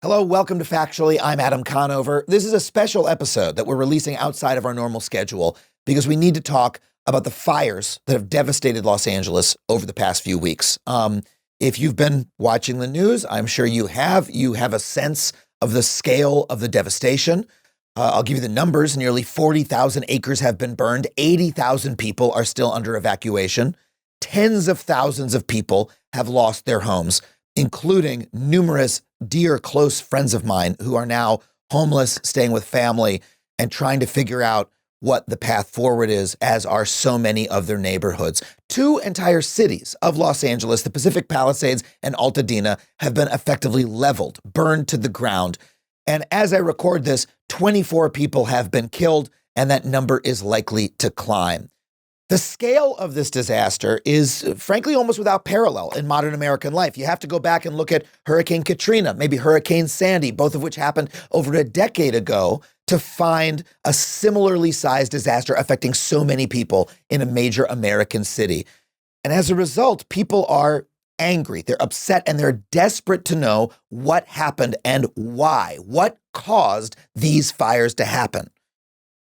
Hello, welcome to Factually. I'm Adam Conover. This is a special episode that we're releasing outside of our normal schedule because we need to talk about the fires that have devastated Los Angeles over the past few weeks. If you've been watching the news, I'm sure you have. You have a sense of the scale of the devastation. I'll give you the numbers. Nearly 40,000 acres have been burned. 80,000 people are still under evacuation. Tens of thousands of people have lost their homes, including numerous dear close friends of mine who are now homeless, staying with family, and trying to figure out what the path forward is, as are so many of their neighborhoods. Two entire cities of Los Angeles, the Pacific Palisades and Altadena, have been effectively leveled, burned to the ground. And as I record this, 24 people have been killed, and that number is likely to climb. The scale of this disaster is, frankly, almost without parallel in modern American life. You have to go back and look at Hurricane Katrina, maybe Hurricane Sandy, both of which happened over a decade ago, to find a similarly sized disaster affecting so many people in a major American city. And as a result, people are angry, they're upset, and they're desperate to know what happened and why. What caused these fires to happen?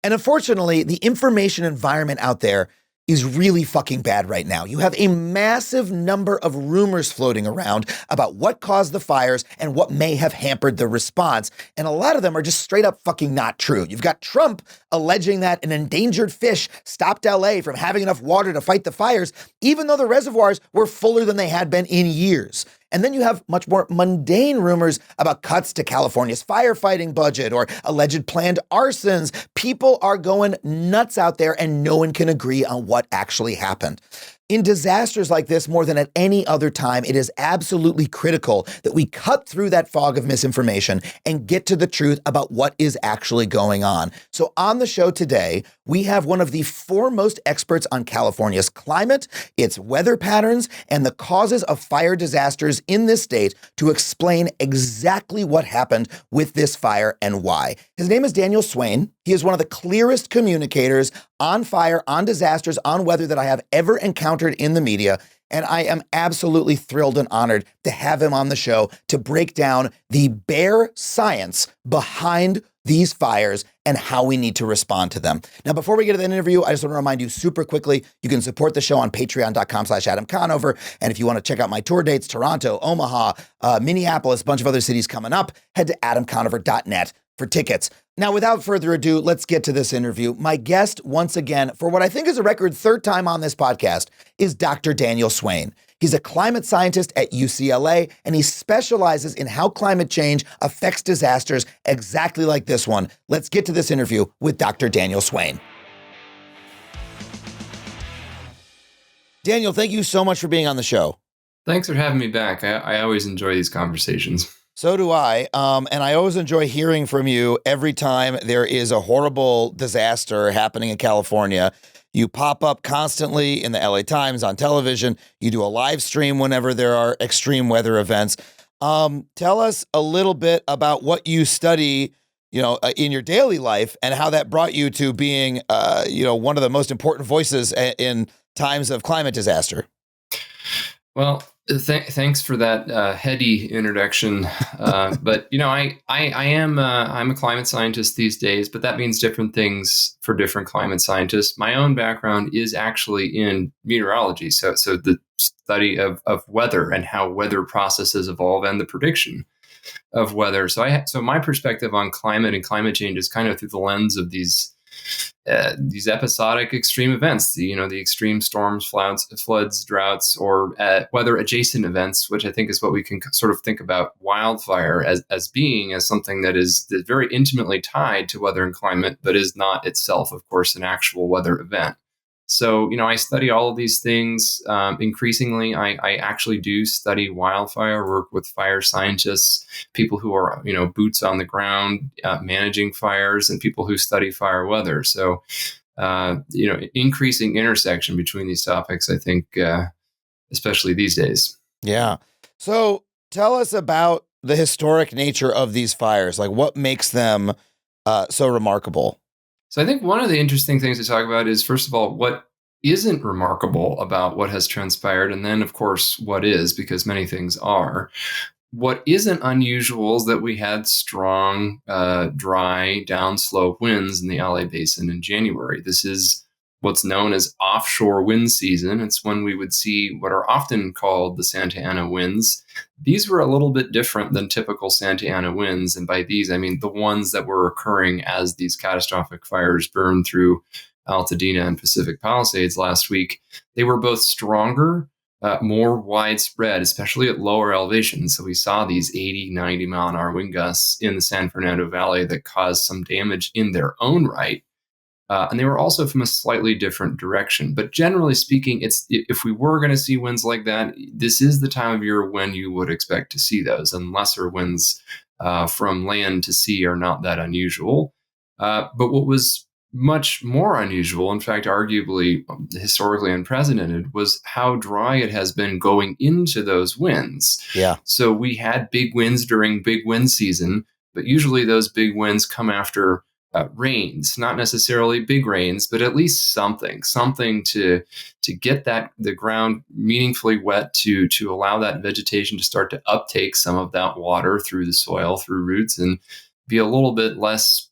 And unfortunately, the information environment out there is really fucking bad right now. You have a massive number of rumors floating around about what caused the fires and what may have hampered the response. And a lot of them are just straight up fucking not true. You've got Trump alleging that an endangered fish stopped LA from having enough water to fight the fires, even though the reservoirs were fuller than they had been in years. And then you have much more mundane rumors about cuts to California's firefighting budget or alleged planned arsons. People are going nuts out there, and no one can agree on what actually happened. In disasters like this, more than at any other time, it is absolutely critical that we cut through that fog of misinformation and get to the truth about what is actually going on. So on the show today, we have one of the foremost experts on California's climate, its weather patterns, and the causes of fire disasters in this state to explain exactly what happened with this fire and why. His name is Daniel Swain. He is one of the clearest communicators on fire, on disasters, on weather that I have ever encountered in the media. And I am absolutely thrilled and honored to have him on the show to break down the bare science behind these fires and how we need to respond to them. Now, before we get to that interview, I just want to remind you super quickly, you can support the show on patreon.com/Adam Conover. And if you want to check out my tour dates, Toronto, Omaha, Minneapolis, a bunch of other cities coming up, head to adamconover.net for tickets. Now, without further ado, let's get to this interview. My guest, once again, for what I think is a record third time on this podcast, is Dr. Daniel Swain. He's a climate scientist at UCLA, and he specializes in how climate change affects disasters exactly like this one. Let's get to this interview with Dr. Daniel Swain. Daniel, thank you so much for being on the show. Thanks for having me back. I always enjoy these conversations. So do I. And I always enjoy hearing from you every time there is a horrible disaster happening in California. You pop up constantly in the LA Times, on television. You do a live stream whenever there are extreme weather events. Tell us a little bit about what you study, in your daily life and how that brought you to being, one of the most important voices in times of climate disaster. Well, thanks for that heady introduction. But I'm a climate scientist these days, but that means different things for different climate scientists. My own background is actually in meteorology, so the study of weather and how weather processes evolve and the prediction of weather. So my perspective on climate and climate change is kind of through the lens of these episodic extreme events, the extreme storms, floods, droughts, or weather adjacent events, which I think is what we can sort of think about wildfire as being as something that is very intimately tied to weather and climate, but is not itself, of course, an actual weather event. So, I study all of these things. Increasingly, I actually do study wildfire, work with fire scientists, people who are, boots on the ground, managing fires, and people who study fire weather. So, increasing intersection between these topics, I think, especially these days. Yeah. So tell us about the historic nature of these fires. Like, what makes them so remarkable? So I think one of the interesting things to talk about is, first of all, what isn't remarkable about what has transpired, and then, of course, what is, because many things are. what isn't unusual is that we had strong, dry, downslope winds in the LA basin in January. This is what's known as offshore wind season. It's when we would see what are often called the Santa Ana winds. These were a little bit different than typical Santa Ana winds. And by these, I mean the ones that were occurring as these catastrophic fires burned through Altadena and Pacific Palisades last week. They were both stronger, more widespread, especially at lower elevations. So we saw these 80, 90 mile an hour wind gusts in the San Fernando Valley that caused some damage in their own right. And they were also from a slightly different direction. But generally speaking, if we were going to see winds like that, this is the time of year when you would expect to see those. And lesser winds from land to sea are not that unusual. But what was much more unusual, in fact, arguably historically unprecedented, was how dry it has been going into those winds. Yeah. So we had big winds during big wind season, but usually those big winds come after rains, not necessarily big rains, but at least something to get the ground meaningfully wet to allow that vegetation to start to uptake some of that water through the soil, through roots, and be a little bit less,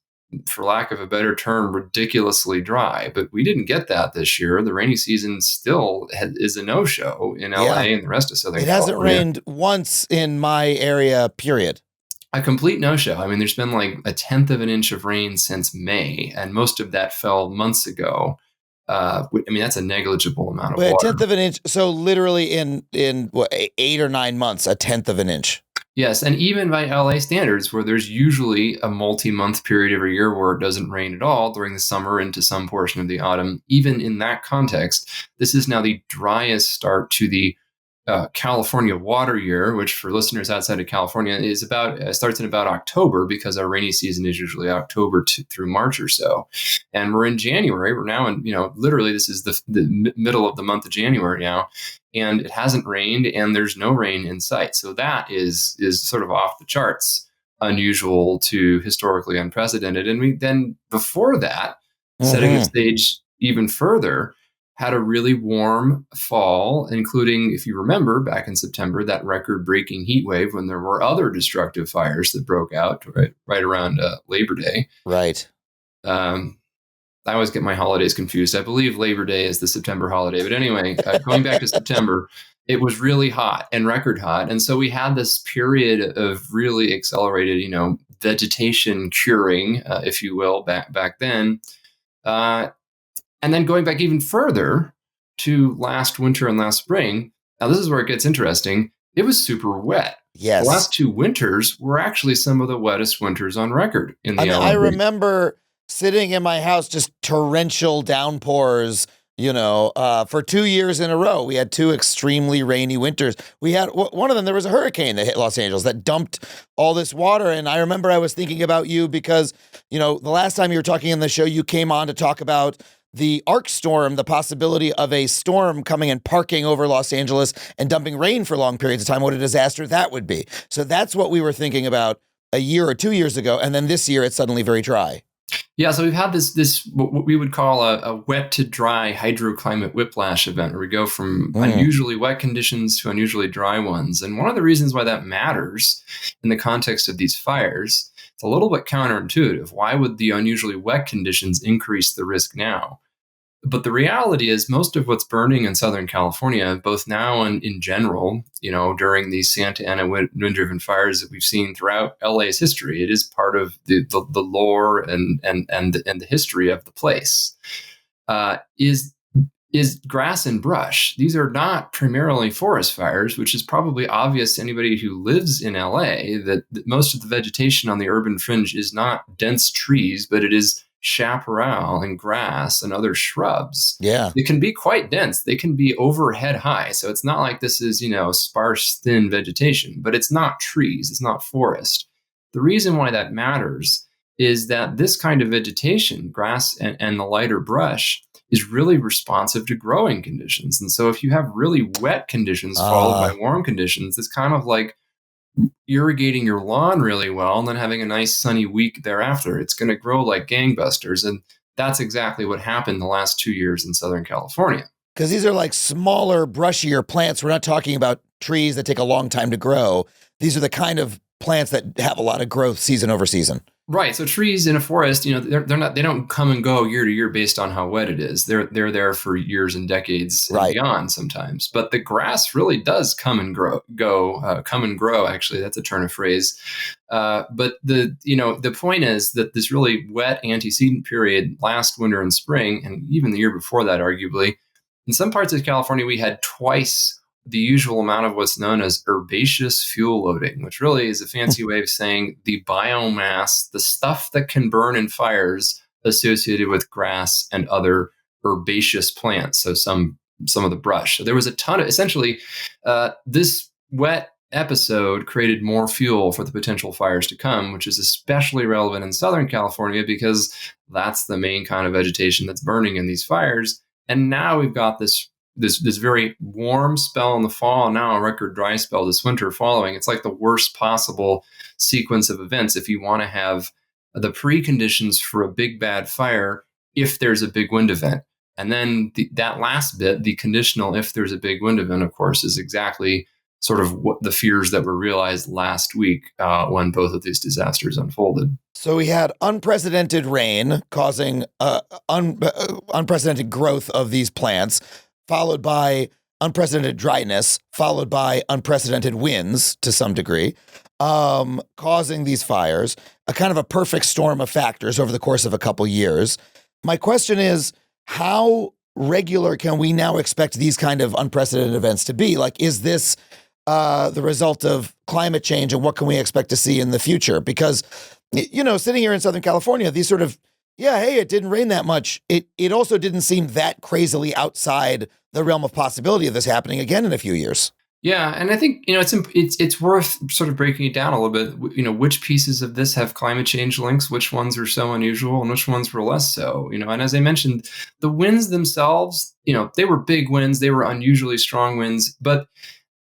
for lack of a better term, ridiculously dry. But we didn't get that this year. The rainy season still is a no-show in LA and the rest of Southern California. It hasn't rained once in my area, period. A complete no-show. I mean, there's been like 1/10 of an inch of rain since May, and most of that fell months ago. I mean, that's a negligible amount of water. 1/10 of an inch. So literally in what, 8 or 9 months, 1/10 of an inch. Yes, and even by LA standards, where there's usually a multi-month period every year where it doesn't rain at all during the summer into some portion of the autumn, even in that context, this is now the driest start to the California water year, which for listeners outside of California is starts in about October, because our rainy season is usually October through March or so. And we're in January. We're now in, literally this is the middle of the month of January now, and it hasn't rained and there's no rain in sight. So that is sort of off the charts, unusual to historically unprecedented. And we then, before that, setting the stage even further, had a really warm fall, including, if you remember, back in September, that record-breaking heat wave when there were other destructive fires that broke out right around Labor Day. Right. I always get my holidays confused. I believe Labor Day is the September holiday. But anyway, going back to September, it was really hot and record hot. And so we had this period of really accelerated, vegetation curing, if you will, back then. And then going back even further to last winter and last spring, now this is where it gets interesting. It was super wet. Yes. The last 2 winters were actually some of the wettest winters on record in the I remember sitting in my house, just torrential downpours, for 2 years in a row. We had 2 extremely rainy winters. We had one of them, there was a hurricane that hit Los Angeles that dumped all this water. And I remember I was thinking about you because, the last time you were talking in the show, you came on to talk about the arc storm, the possibility of a storm coming and parking over Los Angeles and dumping rain for long periods of time, what a disaster that would be. So that's what we were thinking about a year or 2 years ago. And then this year it's suddenly very dry. Yeah, so we've had this what we would call a wet to dry hydroclimate whiplash event, where we go from unusually wet conditions to unusually dry ones. And one of the reasons why that matters in the context of these fires, it's a little bit counterintuitive. Why would the unusually wet conditions increase the risk now? But the reality is most of what's burning in Southern California, both now and in general, during these Santa Ana wind-driven fires that we've seen throughout LA's history, it is part of the lore and the history of the place, is grass and brush. These are not primarily forest fires, which is probably obvious to anybody who lives in LA, that most of the vegetation on the urban fringe is not dense trees, but it is chaparral and grass and other shrubs. Yeah. They can be quite dense. They can be overhead high. So it's not like this is, sparse, thin vegetation, but it's not trees. It's not forest. The reason why that matters is that this kind of vegetation, grass and the lighter brush, is really responsive to growing conditions. And so if you have really wet conditions followed by warm conditions, it's kind of like irrigating your lawn really well and then having a nice sunny week thereafter. It's going to grow like gangbusters. And that's exactly what happened the last 2 years in Southern California. Because these are like smaller, brushier plants. We're not talking about trees that take a long time to grow. These are the kind of plants that have a lot of growth season over season. Right. So trees in a forest, they don't come and go year to year based on how wet it is. They're there for years and decades and beyond sometimes. But the grass really does come and grow. Actually, that's a turn of phrase. But the point is that this really wet antecedent period last winter and spring, and even the year before that, arguably, in some parts of California, we had twice the usual amount of what's known as herbaceous fuel loading, which really is a fancy way of saying the biomass, the stuff that can burn in fires associated with grass and other herbaceous plants. So some of the brush. So there was a ton of, essentially, this wet episode created more fuel for the potential fires to come, which is especially relevant in Southern California because that's the main kind of vegetation that's burning in these fires. And now we've got this very warm spell in the fall, and now a record dry spell this winter following. It's like the worst possible sequence of events if you want to have the preconditions for a big bad fire if there's a big wind event. And then that last bit, the conditional if there's a big wind event, of course, is exactly sort of what the fears that were realized last week when both of these disasters unfolded. So we had unprecedented rain causing unprecedented growth of these plants, followed by unprecedented dryness, followed by unprecedented winds to some degree, causing these fires, a kind of a perfect storm of factors over the course of a couple years. My question is, how regular can we now expect these kind of unprecedented events to be? Like, is this the result of climate change, and what can we expect to see in the future? Because, sitting here in Southern California, these sort of, it didn't rain that much. It also didn't seem that crazily outside the realm of possibility of this happening again in a few years. Yeah, and I think it's worth sort of breaking it down a little bit. Which pieces of this have climate change links, which ones are so unusual, and which ones were less so. And as I mentioned, the winds themselves, they were big winds, they were unusually strong winds, but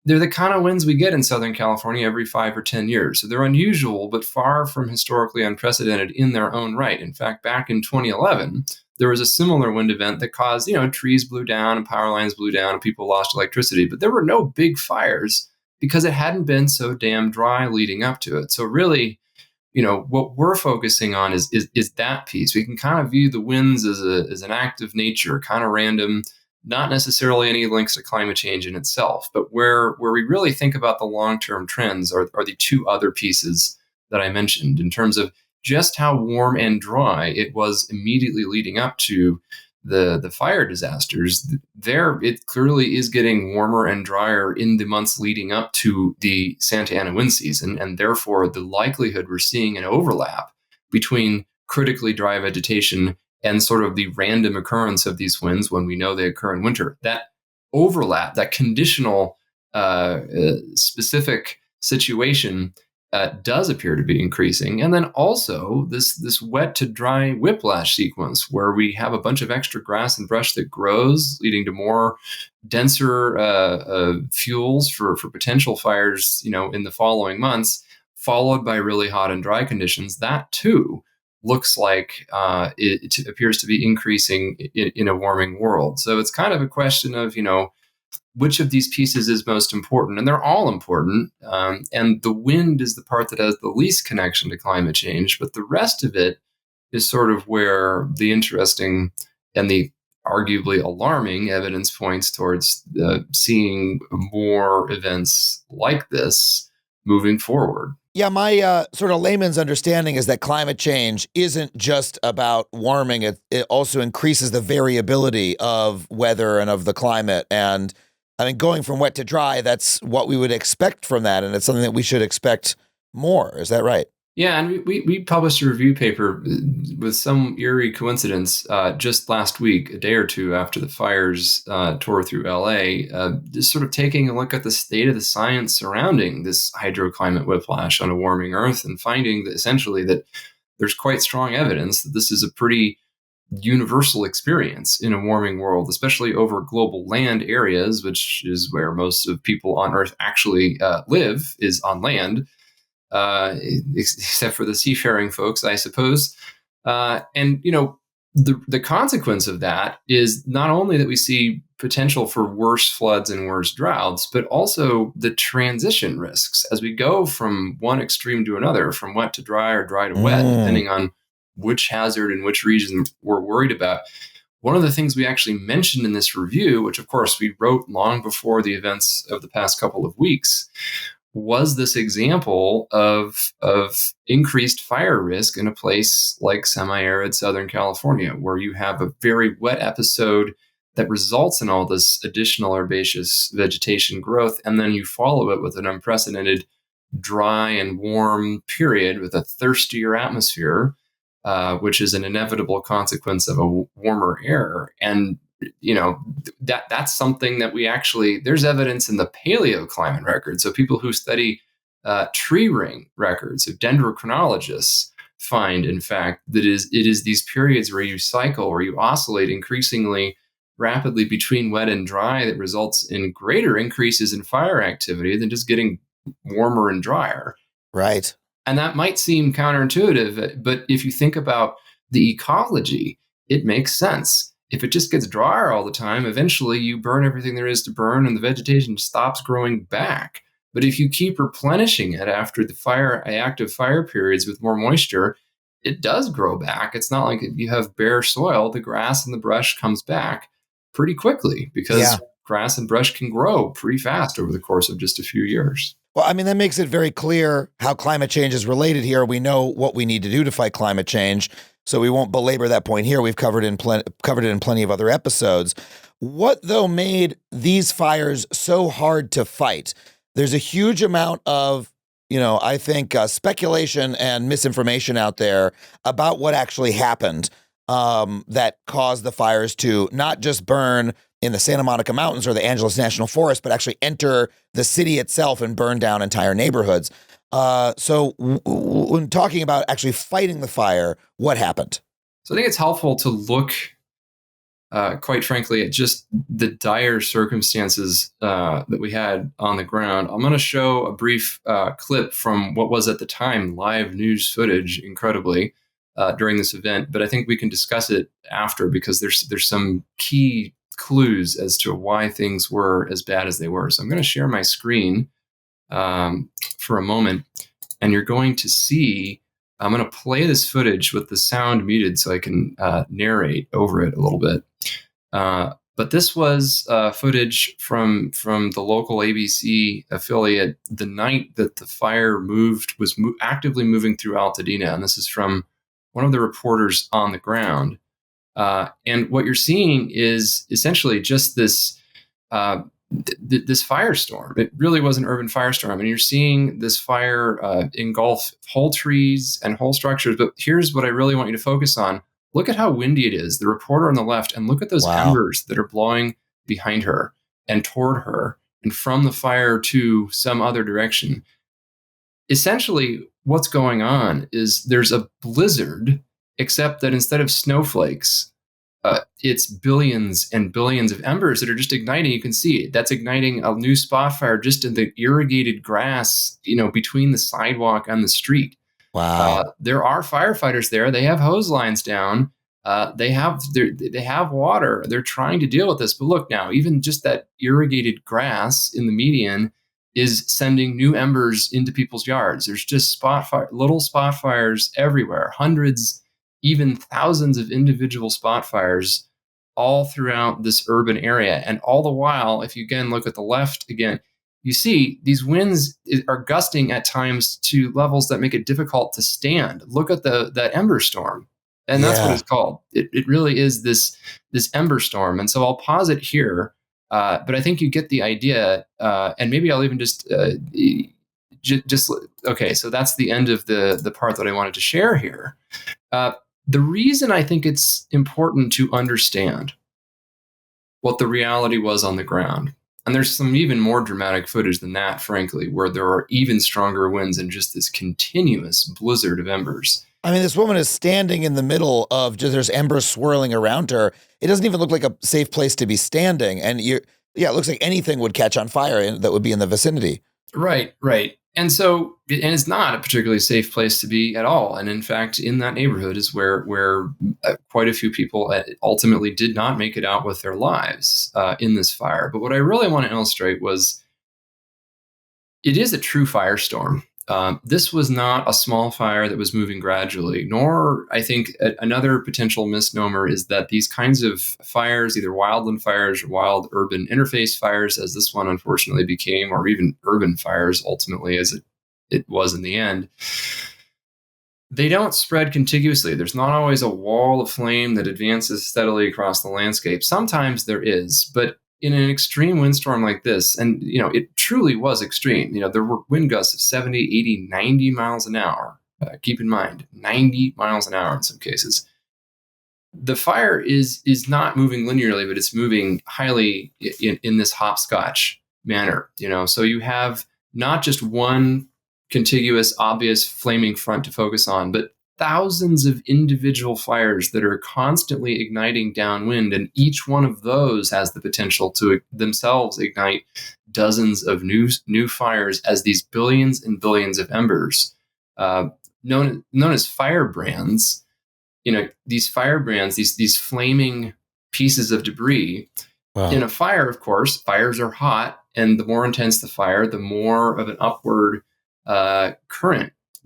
they're the kind of winds we get in Southern California every 5 or 10 years. So they're unusual, but far from historically unprecedented in their own right. In fact, back in 2011, there was a similar wind event that caused, trees blew down and power lines blew down and people lost electricity. But there were no big fires because it hadn't been so damn dry leading up to it. So really, what we're focusing on is that piece. We can kind of view the winds as an act of nature, kind of random, not necessarily any links to climate change in itself. But where we really think about the long-term trends are the two other pieces that I mentioned in terms of just how warm and dry it was immediately leading up to the fire disasters. It clearly is getting warmer and drier in the months leading up to the Santa Ana wind season, and therefore the likelihood we're seeing an overlap between critically dry vegetation and sort of the random occurrence of these winds when we know they occur in winter. That overlap, that conditional specific situation does appear to be increasing. And then also this wet to dry whiplash sequence where we have a bunch of extra grass and brush that grows, leading to more denser fuels for potential fires, in the following months, followed by really hot and dry conditions. That too looks like it appears to be increasing in a warming world. So it's kind of a question of, which of these pieces is most important? And they're all important. And the wind is the part that has the least connection to climate change. But the rest of it is sort of where the interesting and the arguably alarming evidence points towards seeing more events like this moving forward. Yeah, my sort of layman's understanding is that climate change isn't just about warming. It also increases the variability of weather and of the climate. And I mean, going from wet to dry, that's what we would expect from that. And it's something that we should expect more. Is that right? Yeah, and we published a review paper with some eerie coincidence just last week, a day or two after the fires tore through LA, just sort of taking a look at the state of the science surrounding this hydroclimate whiplash on a warming Earth and finding that essentially that there's quite strong evidence that this is a pretty universal experience in a warming world, especially over global land areas, which is where most of people on Earth actually live, is on land. Except for the seafaring folks, I suppose. And, the consequence of that is not only that we see potential for worse floods and worse droughts, but also the transition risks as we go from one extreme to another, from wet to dry or dry to wet, depending on which hazard and which region we're worried about. One of the things we actually mentioned in this review, which of course we wrote long before the events of the past couple of weeks, was this example of increased fire risk in a place like semi-arid Southern California, where you have a very wet episode that results in all this additional herbaceous vegetation growth, and then you follow it with an unprecedented dry and warm period with a thirstier atmosphere, which is an inevitable consequence of a warmer air. And that's something that we actually, there's evidence in the paleoclimate record. So people who study tree ring records, so dendrochronologists, find, in fact, that it is these periods where you cycle, where you oscillate increasingly rapidly between wet and dry that results in greater increases in fire activity than just getting warmer and drier. Right. And that might seem counterintuitive, but if you think about the ecology, it makes sense. If it just gets drier all the time, eventually you burn everything there is to burn and the vegetation stops growing back. But if you keep replenishing it after the active fire periods with more moisture, it does grow back. It's not like if you have bare soil, the grass and the brush comes back pretty quickly because grass and brush can grow pretty fast over the course of just a few years. Well, I mean, that makes it very clear how climate change is related here. We know what we need to do to fight climate change, so we won't belabor that point here. We've covered it in plenty of other episodes. What, though, made these fires so hard to fight? There's a huge amount of, I think, speculation and misinformation out there about what actually happened that caused the fires to not just burn in the Santa Monica Mountains or the Angeles National Forest, but actually enter the city itself and burn down entire neighborhoods. So when talking about actually fighting the fire, what happened? So I think it's helpful to look, quite frankly, at just the dire circumstances that we had on the ground. I'm going to show a brief clip from what was at the time live news footage, incredibly, during this event. But I think we can discuss it after because there's some key clues as to why things were as bad as they were. So I'm going to share my screen for a moment, and you're going to see, I'm going to play this footage with the sound muted so I can narrate over it a little bit. But this was footage from the local ABC affiliate the night that the fire was actively moving through Altadena. And this is from one of the reporters on the ground. And what you're seeing is essentially just this firestorm. It really was an urban firestorm. And you're seeing this fire engulf whole trees and whole structures. But here's what I really want you to focus on. Look at how windy it is, the reporter on the left, and look at those embers that are blowing behind her and toward her and from the fire to some other direction. Essentially, what's going on is there's a blizzard, except that instead of snowflakes, it's billions and billions of embers that are just igniting. You can see it. That's igniting a new spot fire just in the irrigated grass, between the sidewalk and the street. Wow. There are firefighters there. They have hose lines down. They have water. They're trying to deal with this. But look now, even just that irrigated grass in the median is sending new embers into people's yards. There's just little spot fires everywhere, hundreds, even thousands of individual spot fires all throughout this urban area. And all the while, if you again look at the left again, you see these winds are gusting at times to levels that make it difficult to stand. Look at that ember storm. And that's what it's called. It really is this ember storm. And so I'll pause it here. But I think you get the idea. And maybe I'll even just okay. So that's the end of the part that I wanted to share here. The reason I think it's important to understand what the reality was on the ground, and there's some even more dramatic footage than that, frankly, where there are even stronger winds and just this continuous blizzard of embers. I mean, this woman is standing in the middle of there's embers swirling around her. It doesn't even look like a safe place to be standing. And it looks like anything would catch on fire that would be in the vicinity. Right. And so, and it's not a particularly safe place to be at all. And in fact, in that neighborhood is where quite a few people ultimately did not make it out with their lives in this fire. But what I really want to illustrate was it is a true firestorm. This was not a small fire that was moving gradually, nor I think another potential misnomer is that these kinds of fires, either wildland fires or wild urban interface fires, as this one unfortunately became, or even urban fires ultimately, as it was in the end, they don't spread contiguously. There's not always a wall of flame that advances steadily across the landscape. Sometimes there is, but in an extreme windstorm like this, and it truly was extreme. There were wind gusts of 70, 80, 90 miles an hour. Keep in mind, 90 miles an hour in some cases. The fire is not moving linearly, but it's moving highly in this hopscotch manner. So you have not just one contiguous, obvious flaming front to focus on, but thousands of individual fires that are constantly igniting downwind, and each one of those has the potential to themselves ignite dozens of new fires as these billions and billions of embers, known as firebrands. These firebrands, these flaming pieces of debris. Wow. In a fire, of course, fires are hot, and the more intense the fire, the more of an upward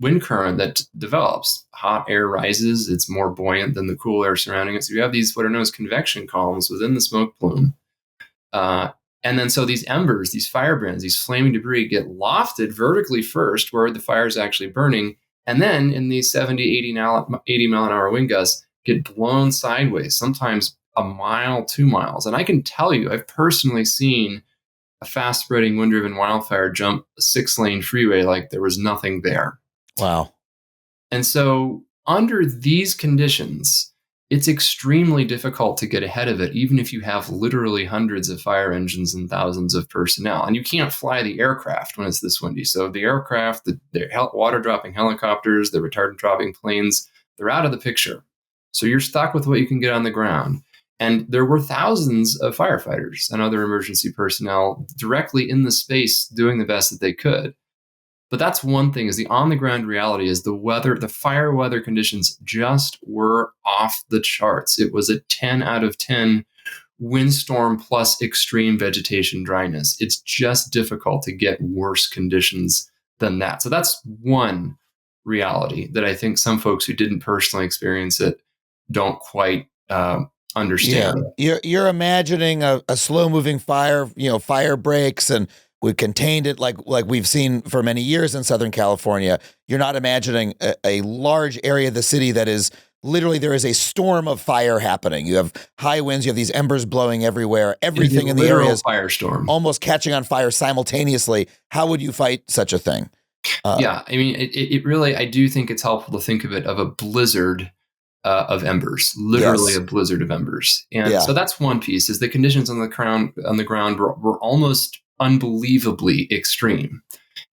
wind current that develops. Hot air rises, it's more buoyant than the cool air surrounding it. So you have these what are known as convection columns within the smoke plume. And then so these embers, these firebrands, these flaming debris get lofted vertically first where the fire is actually burning. And then in these 70, 80 mile an hour wind gusts get blown sideways, sometimes a mile, 2 miles. And I can tell you, I've personally seen a fast spreading wind driven wildfire jump a 6-lane freeway like there was nothing there. Wow. And so under these conditions, it's extremely difficult to get ahead of it, even if you have literally hundreds of fire engines and thousands of personnel. And you can't fly the aircraft when it's this windy. So the aircraft, the water dropping helicopters, the retardant dropping planes, they're out of the picture. So you're stuck with what you can get on the ground. And there were thousands of firefighters and other emergency personnel directly in the space doing the best that they could. But that's one thing, is the on-the-ground reality is the fire weather conditions just were off the charts. It was a 10 out of 10 windstorm plus extreme vegetation dryness. It's just difficult to get worse conditions than that. So that's one reality that I think some folks who didn't personally experience it don't quite understand. Yeah. You're imagining a slow-moving fire, fire breaks, and we contained it like we've seen for many years in Southern California. You're not imagining a large area of the city that is literally, there is a storm of fire happening. You have high winds, you have these embers blowing everywhere, everything in the area is firestorm, almost catching on fire simultaneously. How would you fight such a thing? Yeah, I mean, it really, I do think it's helpful to think of it of a blizzard of embers, literally Yes. a blizzard of embers. And so that's one piece, is the conditions on the ground were almost unbelievably extreme.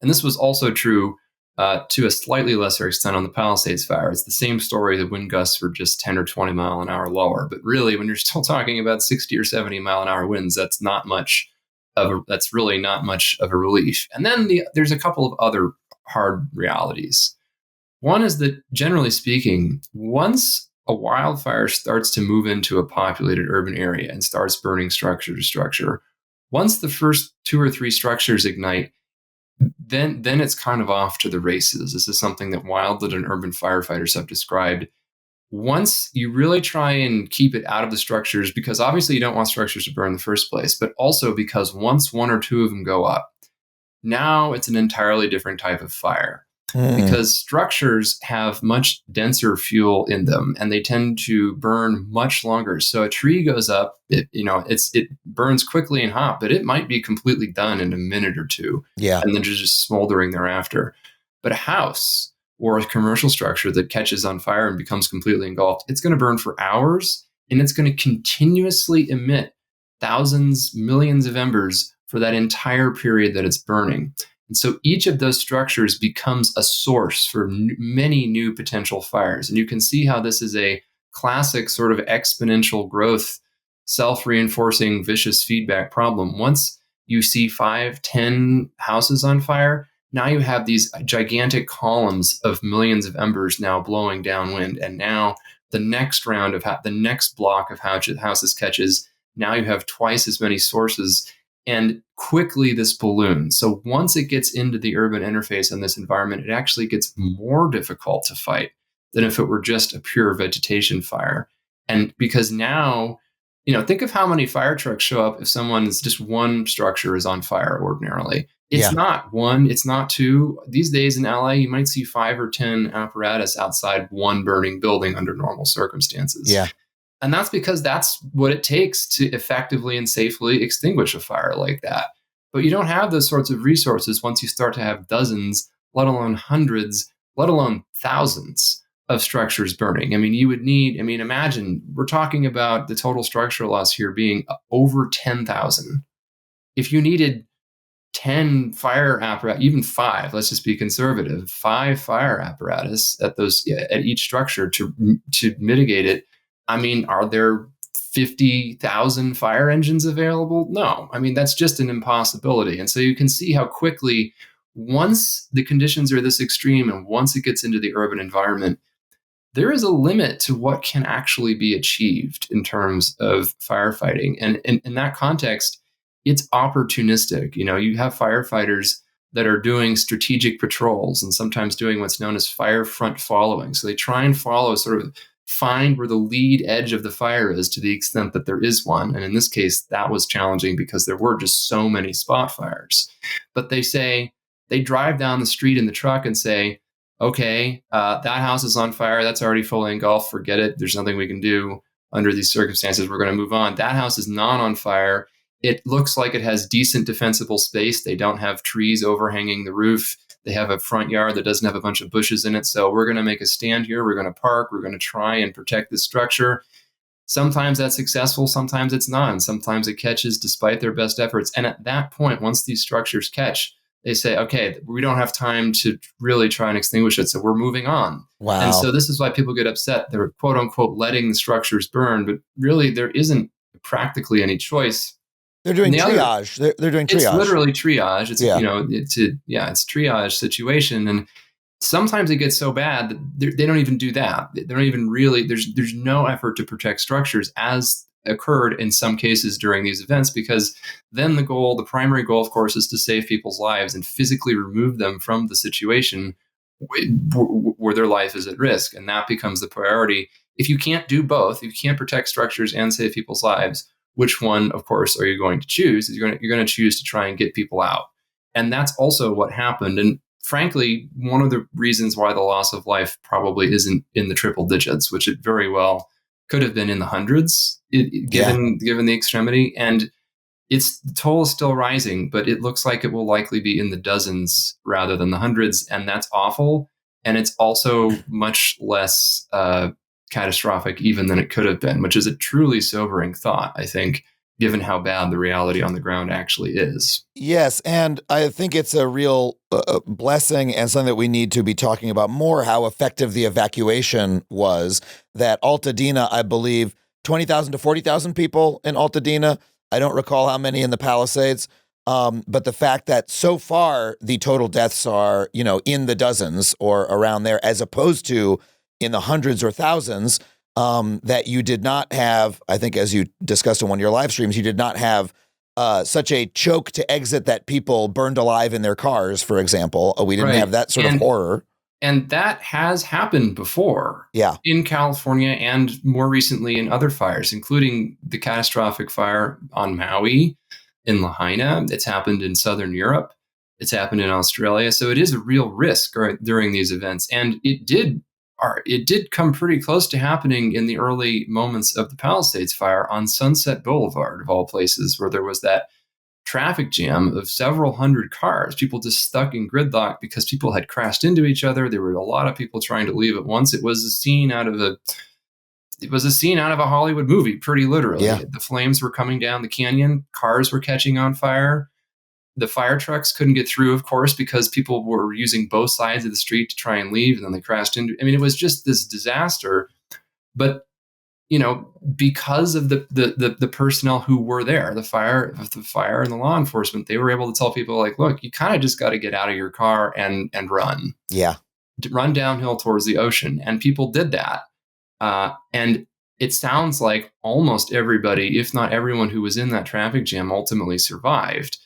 And this was also true to a slightly lesser extent on the Palisades fire. It's the same story. The wind gusts were just 10 or 20 mile an hour lower. But really, when you're still talking about 60 or 70 mile an hour winds, that's really not much of a relief. And then there's a couple of other hard realities. One is that, generally speaking, once a wildfire starts to move into a populated urban area and starts burning structure to structure, once the first 2 or 3 structures ignite, then it's kind of off to the races. This is something that wildland and urban firefighters have described. Once you really try and keep it out of the structures, because obviously you don't want structures to burn in the first place, but also because once 1 or 2 of them go up, now it's an entirely different type of fire. Because structures have much denser fuel in them, and they tend to burn much longer. So a tree goes up, it burns quickly and hot, but it might be completely done in a minute or 2, and then just smoldering thereafter. But a house or a commercial structure that catches on fire and becomes completely engulfed, it's going to burn for hours, and it's going to continuously emit thousands, millions of embers for that entire period that it's burning. And so each of those structures becomes a source for many new potential fires. And you can see how this is a classic sort of exponential growth, self-reinforcing, vicious feedback problem. Once you see 5, 10 houses on fire, now you have these gigantic columns of millions of embers now blowing downwind. And now the next round of the next block of houses catches, now you have twice as many sources. And quickly this balloons. So once it gets into the urban interface and this environment, it actually gets more difficult to fight than if it were just a pure vegetation fire. And because now, think of how many fire trucks show up if just one structure is on fire ordinarily. It's not one, it's not two. These days in LA, you might see 5 or 10 apparatus outside one burning building under normal circumstances. Yeah. And that's because that's what it takes to effectively and safely extinguish a fire like that. But you don't have those sorts of resources once you start to have dozens, let alone hundreds, let alone thousands of structures burning. Imagine we're talking about the total structural loss here being over 10,000. If you needed 10 fire apparatus, even 5, let's just be conservative, 5 fire apparatus at each structure to mitigate it. Are there 50,000 fire engines available? No. That's just an impossibility. And so you can see how quickly, once the conditions are this extreme and once it gets into the urban environment, there is a limit to what can actually be achieved in terms of firefighting. And in that context, it's opportunistic. You have firefighters that are doing strategic patrols and sometimes doing what's known as fire front following. So they try and find where the lead edge of the fire is to the extent that there is one. And in this case, that was challenging because there were just so many spot fires. But they drive down the street in the truck and say, okay, that house is on fire. That's already fully engulfed. Forget it. There's nothing we can do under these circumstances. We're going to move on. That house is not on fire. It looks like it has decent defensible space. They don't have trees overhanging the roof. They have a front yard that doesn't have a bunch of bushes in it. So we're going to make a stand here. We're going to park. We're going to try and protect this structure. Sometimes that's successful. Sometimes it's not. And sometimes it catches despite their best efforts. And at that point, once these structures catch, they say, okay, we don't have time to really try and extinguish it. So we're moving on. Wow. And so this is why people get upset. They're quote unquote letting the structures burn, but really there isn't practically any choice. They're doing triage. They're doing triage. It's literally triage. It's, it's triage situation. And sometimes it gets so bad that they don't even do that. They don't even really, there's no effort to protect structures as occurred in some cases during these events, because then the primary goal, of course, is to save people's lives and physically remove them from the situation where their life is at risk. And that becomes the priority. If you can't do both, if you can't protect structures and save people's lives, which one, of course, are you going to choose? You're going to choose to try and get people out. And that's also what happened. And frankly, one of the reasons why the loss of life probably isn't in the triple digits, which it very well could have been in the hundreds, given the extremity. And the toll is still rising, but it looks like it will likely be in the dozens rather than the hundreds. And that's awful. And it's also much less catastrophic even than it could have been, which is a truly sobering thought, I think, given how bad the reality on the ground actually is. Yes, and I think it's a real blessing and something that we need to be talking about more, how effective the evacuation was. That Altadena, I believe, 20,000 to 40,000 people in Altadena. I don't recall how many in the Palisades. But the fact that so far the total deaths are, in the dozens or around there, as opposed to in the hundreds or thousands, that you did not have, I think, as you discussed in one of your live streams, you did not have such a choke to exit that people burned alive in their cars, for example. We didn't have that sort of horror. And that has happened before in California and more recently in other fires, including the catastrophic fire on Maui, in Lahaina. It's happened in Southern Europe. It's happened in Australia. So it is a real risk during these events. And it did come pretty close to happening in the early moments of the Palisades fire on Sunset Boulevard, of all places, where there was that traffic jam of several hundred cars, people just stuck in gridlock because people had crashed into each other. There were a lot of people trying to leave at once. It was a scene out of a Hollywood movie, pretty literally. Yeah. The flames were coming down the canyon. Cars were catching on fire. The fire trucks couldn't get through, of course, because people were using both sides of the street to try and leave, and then they crashed into. It was just this disaster. But because of the personnel who were there, the fire and the law enforcement, they were able to tell people like, look, you kind of just got to get out of your car and run. Yeah. Run downhill towards the ocean. And people did that. And it sounds like almost everybody, if not everyone who was in that traffic jam, ultimately survived.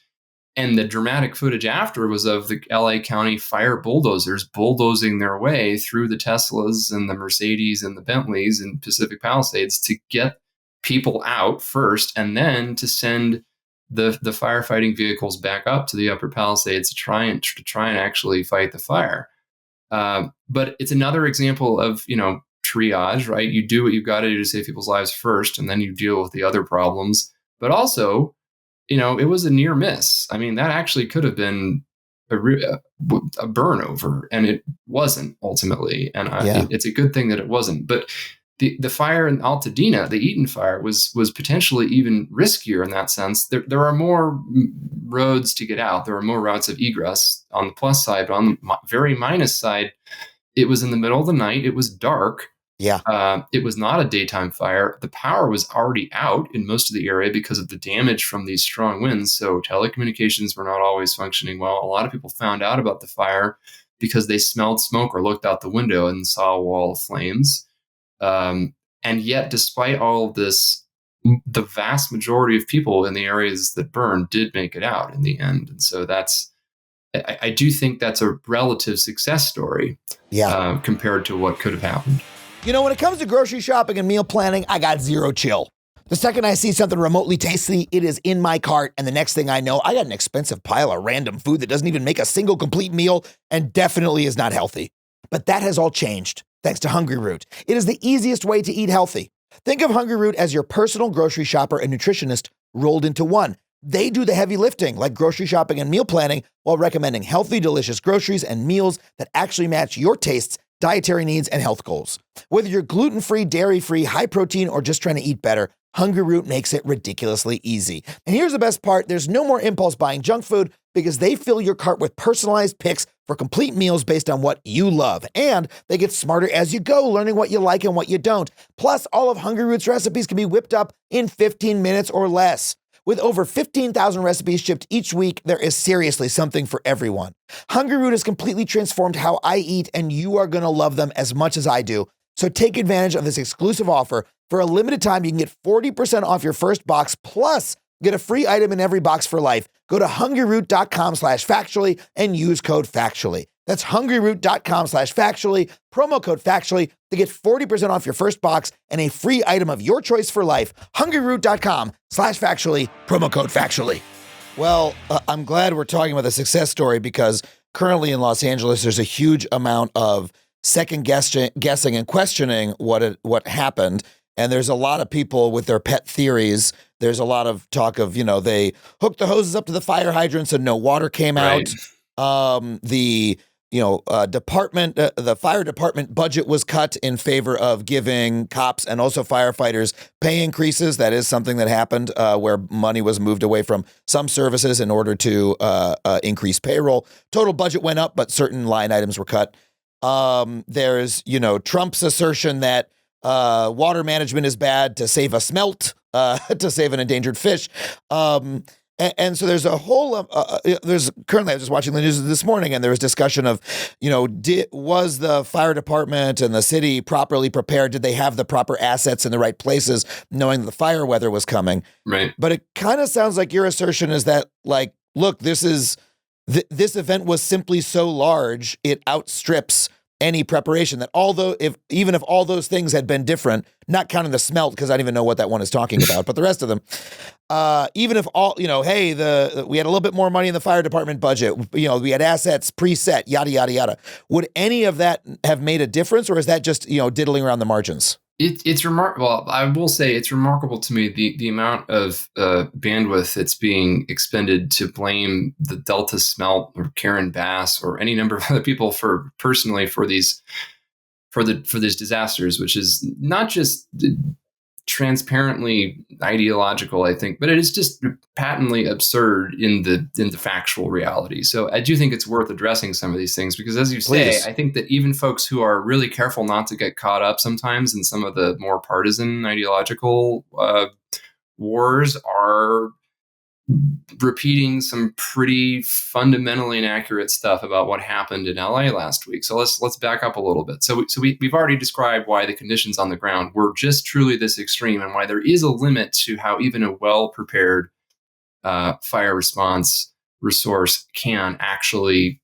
And the dramatic footage after was of the LA County fire bulldozers bulldozing their way through the Teslas and the Mercedes and the Bentleys in Pacific Palisades to get people out first, and then to send the firefighting vehicles back up to the Upper Palisades to try and actually fight the fire. But it's another example of triage, right? You do what you've got to do to save people's lives first, and then you deal with the other problems. But also, it was a near miss. I mean, that actually could have been a burn over, and it wasn't ultimately. And it's a good thing that it wasn't. But the fire in Altadena, the Eaton fire, was potentially even riskier in that sense. There are more roads to get out. There are more routes of egress on the plus side, but on the very minus side, it was in the middle of the night. It was dark. Yeah. It was not a daytime fire. The power was already out in most of the area because of the damage from these strong winds. So telecommunications were not always functioning well. A lot of people found out about the fire because they smelled smoke or looked out the window and saw a wall of flames. And yet, despite all of this, the vast majority of people in the areas that burned did make it out in the end. And so I do think that's a relative success story compared to what could have happened. When it comes to grocery shopping and meal planning, I got zero chill. The second I see something remotely tasty, it is in my cart, and the next thing I know, I got an expensive pile of random food that doesn't even make a single complete meal and definitely is not healthy. But that has all changed thanks to Hungry Root. It is the easiest way to eat healthy. Think of Hungry Root as your personal grocery shopper and nutritionist rolled into one. They do the heavy lifting, like grocery shopping and meal planning, while recommending healthy, delicious groceries and meals that actually match your tastes, dietary needs, and health goals. Whether you're gluten-free, dairy-free, high protein, or just trying to eat better, Hungry Root makes it ridiculously easy. And here's the best part. There's no more impulse buying junk food because they fill your cart with personalized picks for complete meals based on what you love. And they get smarter as you go, learning what you like and what you don't. Plus, all of Hungry Root's recipes can be whipped up in 15 minutes or less. With over 15,000 recipes shipped each week, there is seriously something for everyone. Hungry Root has completely transformed how I eat, and you are going to love them as much as I do. So take advantage of this exclusive offer. For a limited time, you can get 40% off your first box, plus get a free item in every box for life. Go to hungryroot.com/factually and use code factually. That's hungryroot.com/factually, promo code factually to get 40% off your first box and a free item of your choice for life. hungryroot.com/factually, promo code factually. Well, I'm glad we're talking about the success story because currently in Los Angeles, there's a huge amount of second guessing and questioning what happened. And there's a lot of people with their pet theories. There's a lot of talk of, they hooked the hoses up to the fire hydrants and no water came out. The fire department budget was cut in favor of giving cops and also firefighters pay increases. That is something that happened where money was moved away from some services in order to increase payroll. Total budget went up, but certain line items were cut. There's, Trump's assertion that water management is bad to save a smelt, to save an endangered fish. And so there's a whole, there's currently, I was just watching the news this morning and there was discussion of, was the fire department and the city properly prepared? Did they have the proper assets in the right places, knowing that the fire weather was coming? Right. But it kind of sounds like your assertion is that, look, this event was simply so large, it outstrips any preparation, that even if all those things had been different, not counting the smelt, because I don't even know what that one is talking about, but the rest of them, even if all, hey, we had a little bit more money in the fire department budget, we had assets preset, yada, yada, yada. Would any of that have made a difference, or is that just, diddling around the margins? It's remarkable. Well, I will say it's remarkable to me the amount of bandwidth that's being expended to blame the Delta Smelt or Karen Bass or any number of other people for these disasters, which is not just transparently ideological, I think, but it is just patently absurd in the factual reality. So I do think it's worth addressing some of these things because, as you say, Please. I think that even folks who are really careful not to get caught up sometimes in some of the more partisan ideological wars are repeating some pretty fundamentally inaccurate stuff about what happened in LA last week. So let's back up a little bit. So we've already described why the conditions on the ground were just truly this extreme, and why there is a limit to how even a well-prepared fire response resource can actually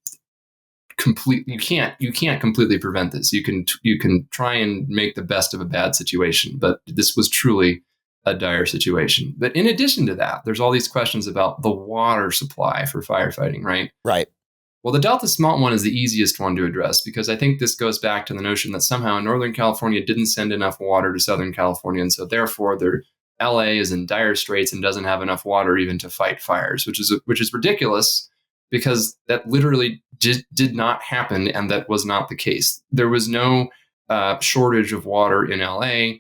you can't completely prevent this. You can try and make the best of a bad situation, but this was truly a dire situation. But in addition to that, there's all these questions about the water supply for firefighting, right? Right. Well, the Delta Smalt one is the easiest one to address because I think this goes back to the notion that somehow Northern California didn't send enough water to Southern California, and so therefore LA is in dire straits and doesn't have enough water even to fight fires, which is ridiculous because that literally did not happen, and that was not the case. There was no shortage of water in LA.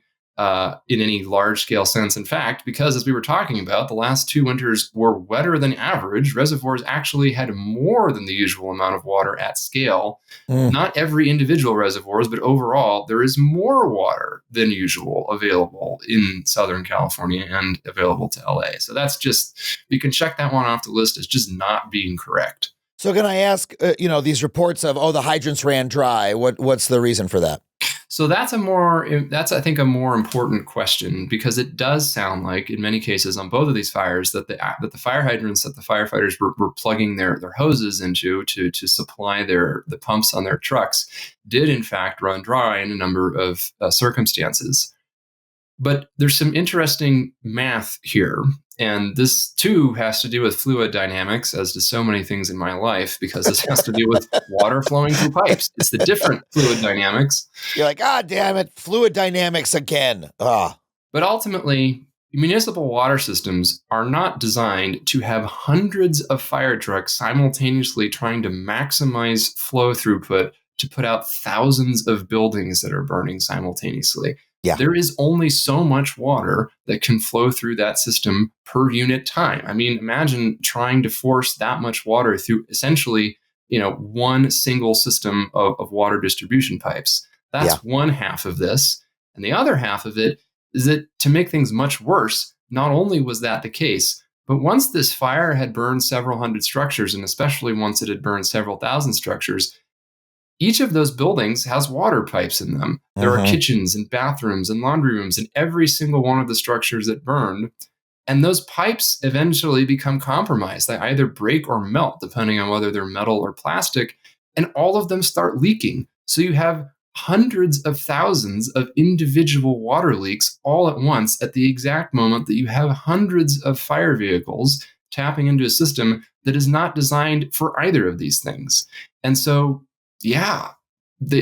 In any large-scale sense. In fact, because as we were talking about, the last 2 winters were wetter than average, reservoirs actually had more than the usual amount of water at scale. Not every individual reservoirs, but overall, there is more water than usual available in Southern California and available to LA. So that's just, you can check that one off the list as just not being correct. So can I ask, these reports of, the hydrants ran dry, what's the reason for that? So that's I think a more important question, because it does sound like in many cases on both of these fires that the fire hydrants that the firefighters were plugging their hoses into to supply the pumps on their trucks did in fact run dry in a number of circumstances. But there's some interesting math here. And this, too, has to do with fluid dynamics, as does so many things in my life, because this has to do with water flowing through pipes. It's the different fluid dynamics. You're like, damn it, fluid dynamics again. But ultimately, municipal water systems are not designed to have hundreds of fire trucks simultaneously trying to maximize flow throughput to put out thousands of buildings that are burning simultaneously. Yeah. There is only so much water that can flow through that system per unit time. I mean, imagine trying to force that much water through essentially, one single system of water distribution pipes. That's one half of this. And the other half of it is that to make things much worse, not only was that the case, but once this fire had burned several hundred structures, and especially once it had burned several thousand structures, each of those buildings has water pipes in them. There are kitchens and bathrooms and laundry rooms in every single one of the structures that burned. And those pipes eventually become compromised. They either break or melt, depending on whether they're metal or plastic. And all of them start leaking. So you have hundreds of thousands of individual water leaks all at once at the exact moment that you have hundreds of fire vehicles tapping into a system that is not designed for either of these things. And so the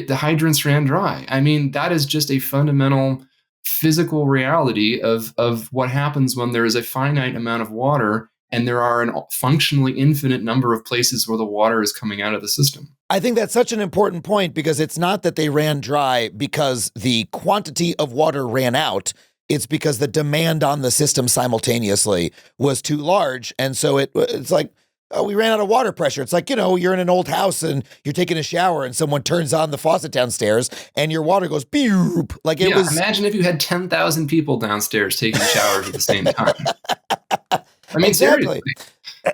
hydrants ran dry. I mean, that is just a fundamental physical reality of what happens when there is a finite amount of water and there are a functionally infinite number of places where the water is coming out of the system. I think that's such an important point, because it's not that they ran dry because the quantity of water ran out. It's because the demand on the system simultaneously was too large. And so it's like, we ran out of water pressure. It's like, you're in an old house and you're taking a shower and someone turns on the faucet downstairs and your water goes boop. Like it was. Imagine if you had 10,000 people downstairs taking showers at the same time. I mean, exactly.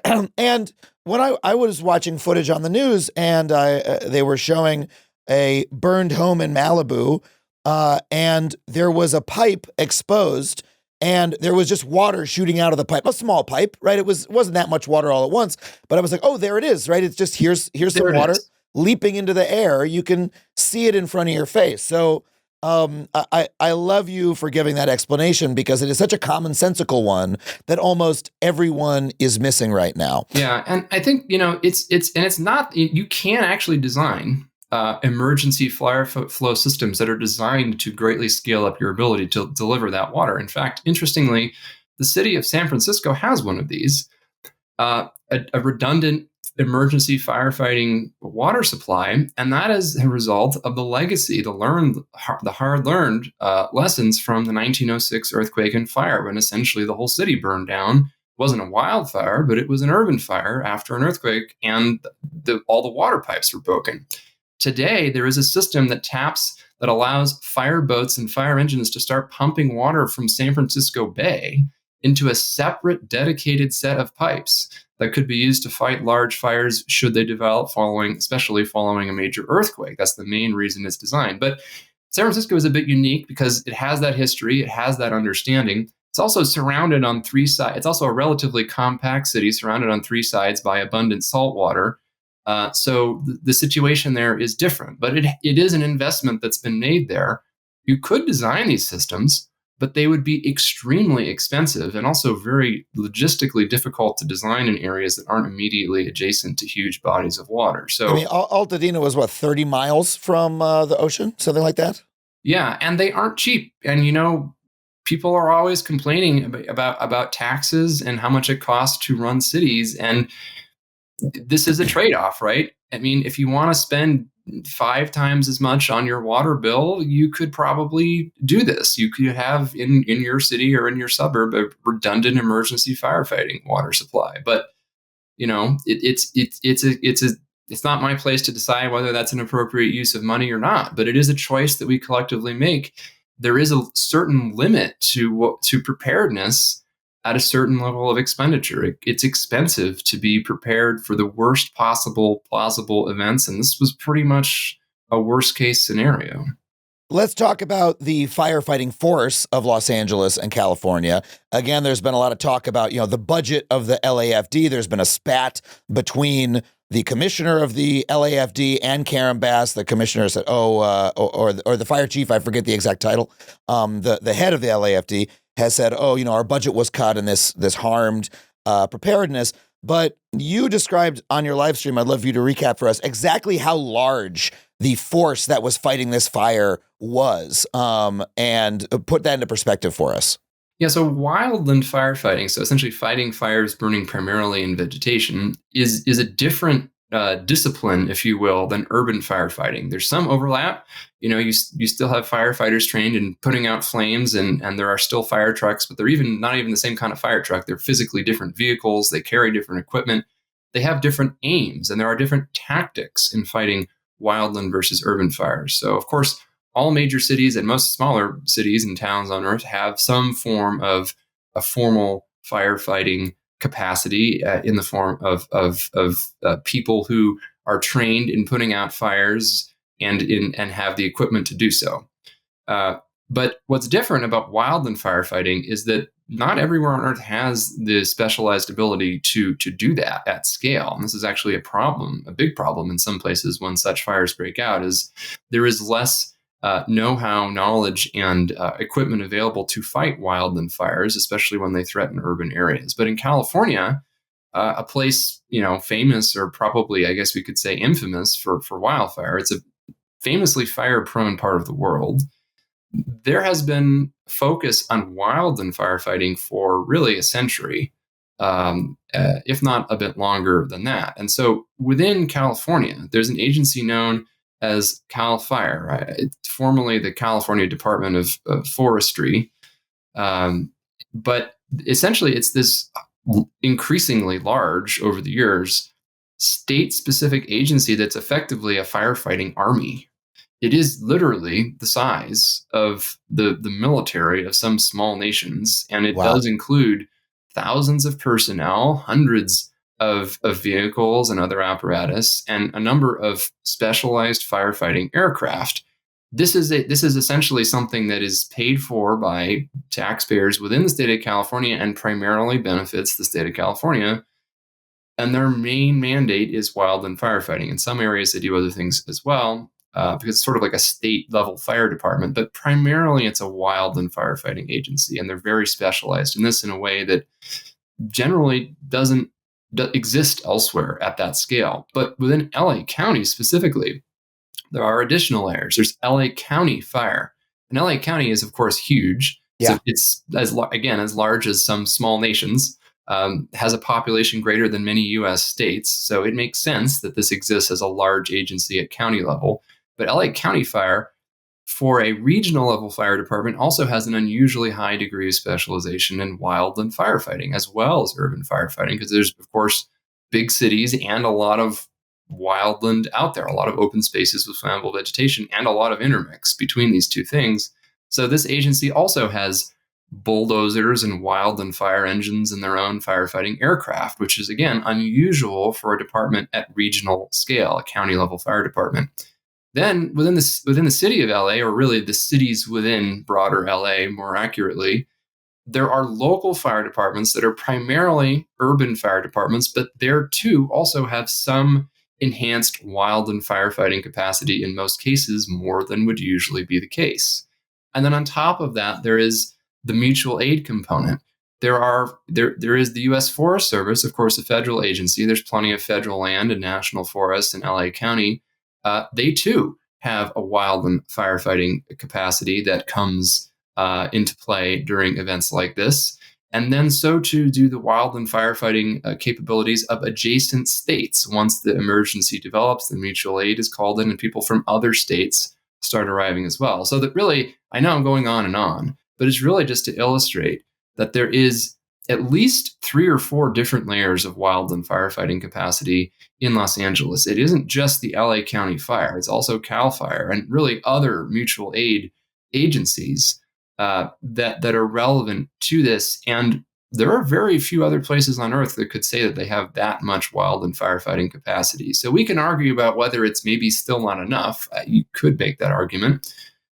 Seriously. And when I was watching footage on the news and they were showing a burned home in Malibu, and there was a pipe exposed. And there was just water shooting out of the pipe, a small pipe, right? It wasn't that much water all at once, but I was like, there it is, right? It's just here's some water leaping into the air. You can see it in front of your face. So I love you for giving that explanation, because it is such a commonsensical one that almost everyone is missing right now. Yeah, and I think it's not, you can actually design emergency fire flow systems that are designed to greatly scale up your ability to deliver that water. In fact, interestingly, the city of San Francisco has one of these, a redundant emergency firefighting water supply, and that is a result of the legacy, the hard-learned lessons from the 1906 earthquake and fire, when essentially the whole city burned down. It wasn't a wildfire, but it was an urban fire after an earthquake, and all the water pipes were broken. Today, there is a system that allows fire boats and fire engines to start pumping water from San Francisco Bay into a separate dedicated set of pipes that could be used to fight large fires should they develop especially following a major earthquake. That's the main reason it's designed. But San Francisco is a bit unique because it has that history, it has that understanding. It's also surrounded on 3 sides. It's also a relatively compact city surrounded on 3 sides by abundant salt water. So the situation there is different, but it is an investment that's been made there. You could design these systems, but they would be extremely expensive and also very logistically difficult to design in areas that aren't immediately adjacent to huge bodies of water. So, I mean, Altadena was 30 miles from the ocean, something like that? Yeah, and they aren't cheap. And, people are always complaining about taxes and how much it costs to run cities. And this is a trade-off, right? I mean, if you want to spend 5 times as much on your water bill, you could probably do this. You could have in your city or in your suburb a redundant emergency firefighting water supply. But it's not my place to decide whether that's an appropriate use of money or not. But it is a choice that we collectively make. There is a certain limit to preparedness at a certain level of expenditure. It's expensive to be prepared for the worst possible plausible events. And this was pretty much a worst case scenario. Let's talk about the firefighting force of Los Angeles and California. Again, there's been a lot of talk about, the budget of the LAFD. There's been a spat between the commissioner of the LAFD and Karen Bass. The commissioner said, or the fire chief, I forget the exact title. The head of the LAFD has said, our budget was cut and this harmed preparedness. But you described on your live stream, I'd love you to recap for us exactly how large the force that was fighting this fire was, and put that into perspective for us. Yeah, so wildland firefighting, so essentially fighting fires burning primarily in vegetation, is a different discipline, if you will, than urban firefighting. There's some overlap. You still have firefighters trained in putting out flames, and there are still fire trucks, but they're not even the same kind of fire truck. They're physically different vehicles. They carry different equipment. They have different aims, and there are different tactics in fighting wildland versus urban fires. So, of course, all major cities and most smaller cities and towns on Earth have some form of a formal firefighting capacity in the form of people who are trained in putting out fires and have the equipment to do so. But what's different about wildland firefighting is that not everywhere on Earth has the specialized ability to do that at scale. And this is actually a big problem in some places when such fires break out, is there is less know-how, knowledge, and equipment available to fight wildland fires, especially when they threaten urban areas. But in California, a place famous, or probably I guess we could say infamous for wildfire, it's a famously fire-prone part of the world. There has been focus on wildland firefighting for really a century, if not a bit longer than that. And so within California, there's an agency known as CAL FIRE, right? It's formerly the California Department of Forestry. But essentially, it's this increasingly large, over the years, state-specific agency that's effectively a firefighting army. It is literally the size of the military of some small nations, and it does include thousands of personnel, hundreds of vehicles and other apparatus, and a number of specialized firefighting aircraft. This is essentially something that is paid for by taxpayers within the state of California and primarily benefits the state of California. And their main mandate is wildland firefighting. In some areas, they do other things as well, because it's sort of like a state-level fire department. But primarily, it's a wildland firefighting agency, and they're very specialized in this in a way that generally doesn't exist elsewhere at that scale. But within LA County specifically, there are additional layers. There's LA County Fire. And LA County is, of course, huge. Yeah. So it's, as large as some small nations. has a population greater than many U.S. states. So it makes sense that this exists as a large agency at county level. But LA County Fire, for a regional level fire department, also has an unusually high degree of specialization in wildland firefighting as well as urban firefighting, because there's, of course, big cities and a lot of wildland out there, a lot of open spaces with flammable vegetation, and a lot of intermix between these two things. So this agency also has bulldozers and wildland fire engines in their own firefighting aircraft, which is, again, unusual for a department at regional scale, a county level fire department. Then within the city of LA, or really the cities within broader LA more accurately, there are local fire departments that are primarily urban fire departments, but there too also have some enhanced wildland firefighting capacity, in most cases more than would usually be the case. And then on top of that, there is the mutual aid component. There is the U.S. Forest Service, of course, a federal agency. There's plenty of federal land and national forests in LA County. They too have a wildland firefighting capacity that comes into play during events like this. And then so too do the wildland firefighting capabilities of adjacent states. Once the emergency develops, the mutual aid is called in and people from other states start arriving as well. So that really, I know I'm going on, but it's really just to illustrate that there is at least 3 or 4 different layers of wildland firefighting capacity in Los Angeles. It isn't just the LA County Fire, it's also CAL FIRE and really other mutual aid agencies that are relevant to this. And there are very few other places on Earth that could say that they have that much wildland firefighting capacity. So we can argue about whether it's maybe still not enough. You could make that argument.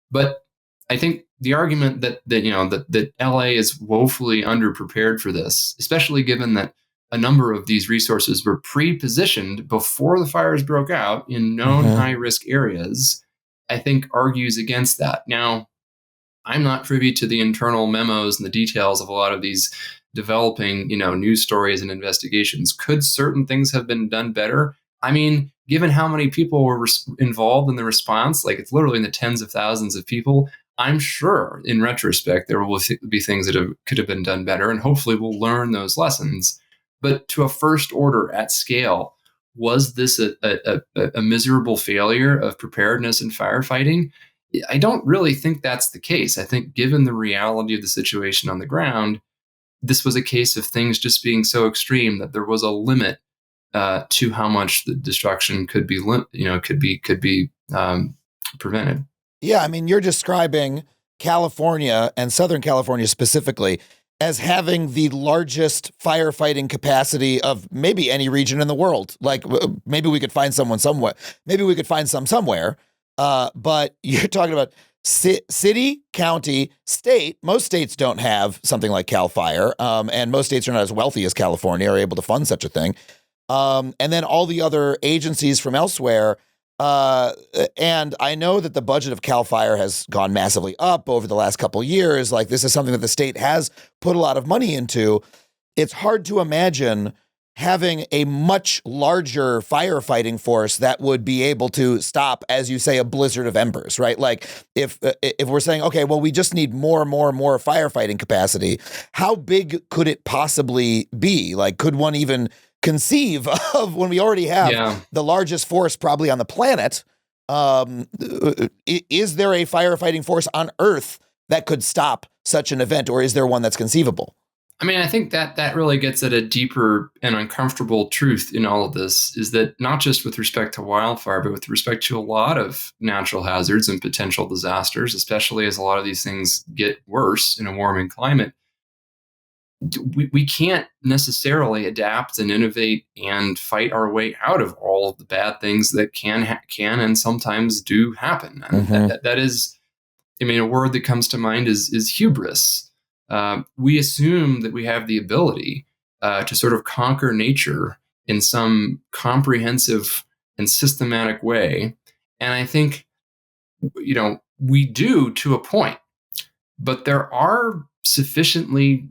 But I think the argument that LA is woefully underprepared for this, especially given that a number of these resources were pre-positioned before the fires broke out in known high-risk areas, I think argues against that. Now, I'm not privy to the internal memos and the details of a lot of these developing, news stories and investigations. Could certain things have been done better? I mean, given how many people were involved in the response, like it's literally in the tens of thousands of people, I'm sure in retrospect, there will be things that could have been done better, and hopefully we'll learn those lessons. But to a first order at scale, was this a miserable failure of preparedness and firefighting? I don't really think that's the case. I think given the reality of the situation on the ground, this was a case of things just being so extreme that there was a limit to how much the destruction could be prevented. Yeah, I mean, you're describing California and Southern California specifically as having the largest firefighting capacity of maybe any region in the world. Like maybe we could find someone somewhere. Maybe we could find some somewhere. But you're talking about city, county, state. Most states don't have something like CAL FIRE, and most states are not as wealthy as California are able to fund such a thing. And then all the other agencies from elsewhere. And I know that the budget of CAL FIRE has gone massively up over the last couple of years. Like this is something that the state has put a lot of money into. It's hard to imagine having a much larger firefighting force that would be able to stop, as you say, a blizzard of embers, right? Like if we're saying, okay, well, we just need more firefighting capacity, how big could it possibly be? Like, could one even conceive of when we already have the largest force probably on the planet? Is there a firefighting force on Earth that could stop such an event, or is there one that's conceivable? I mean, I think that really gets at a deeper and uncomfortable truth in all of this, is that not just with respect to wildfire, but with respect to a lot of natural hazards and potential disasters, especially as a lot of these things get worse in a warming climate, we can't necessarily adapt and innovate and fight our way out of all of the bad things that can and sometimes do happen. And that is, I mean, a word that comes to mind is hubris. We assume that we have the ability to sort of conquer nature in some comprehensive and systematic way. And I think, we do to a point, but there are sufficiently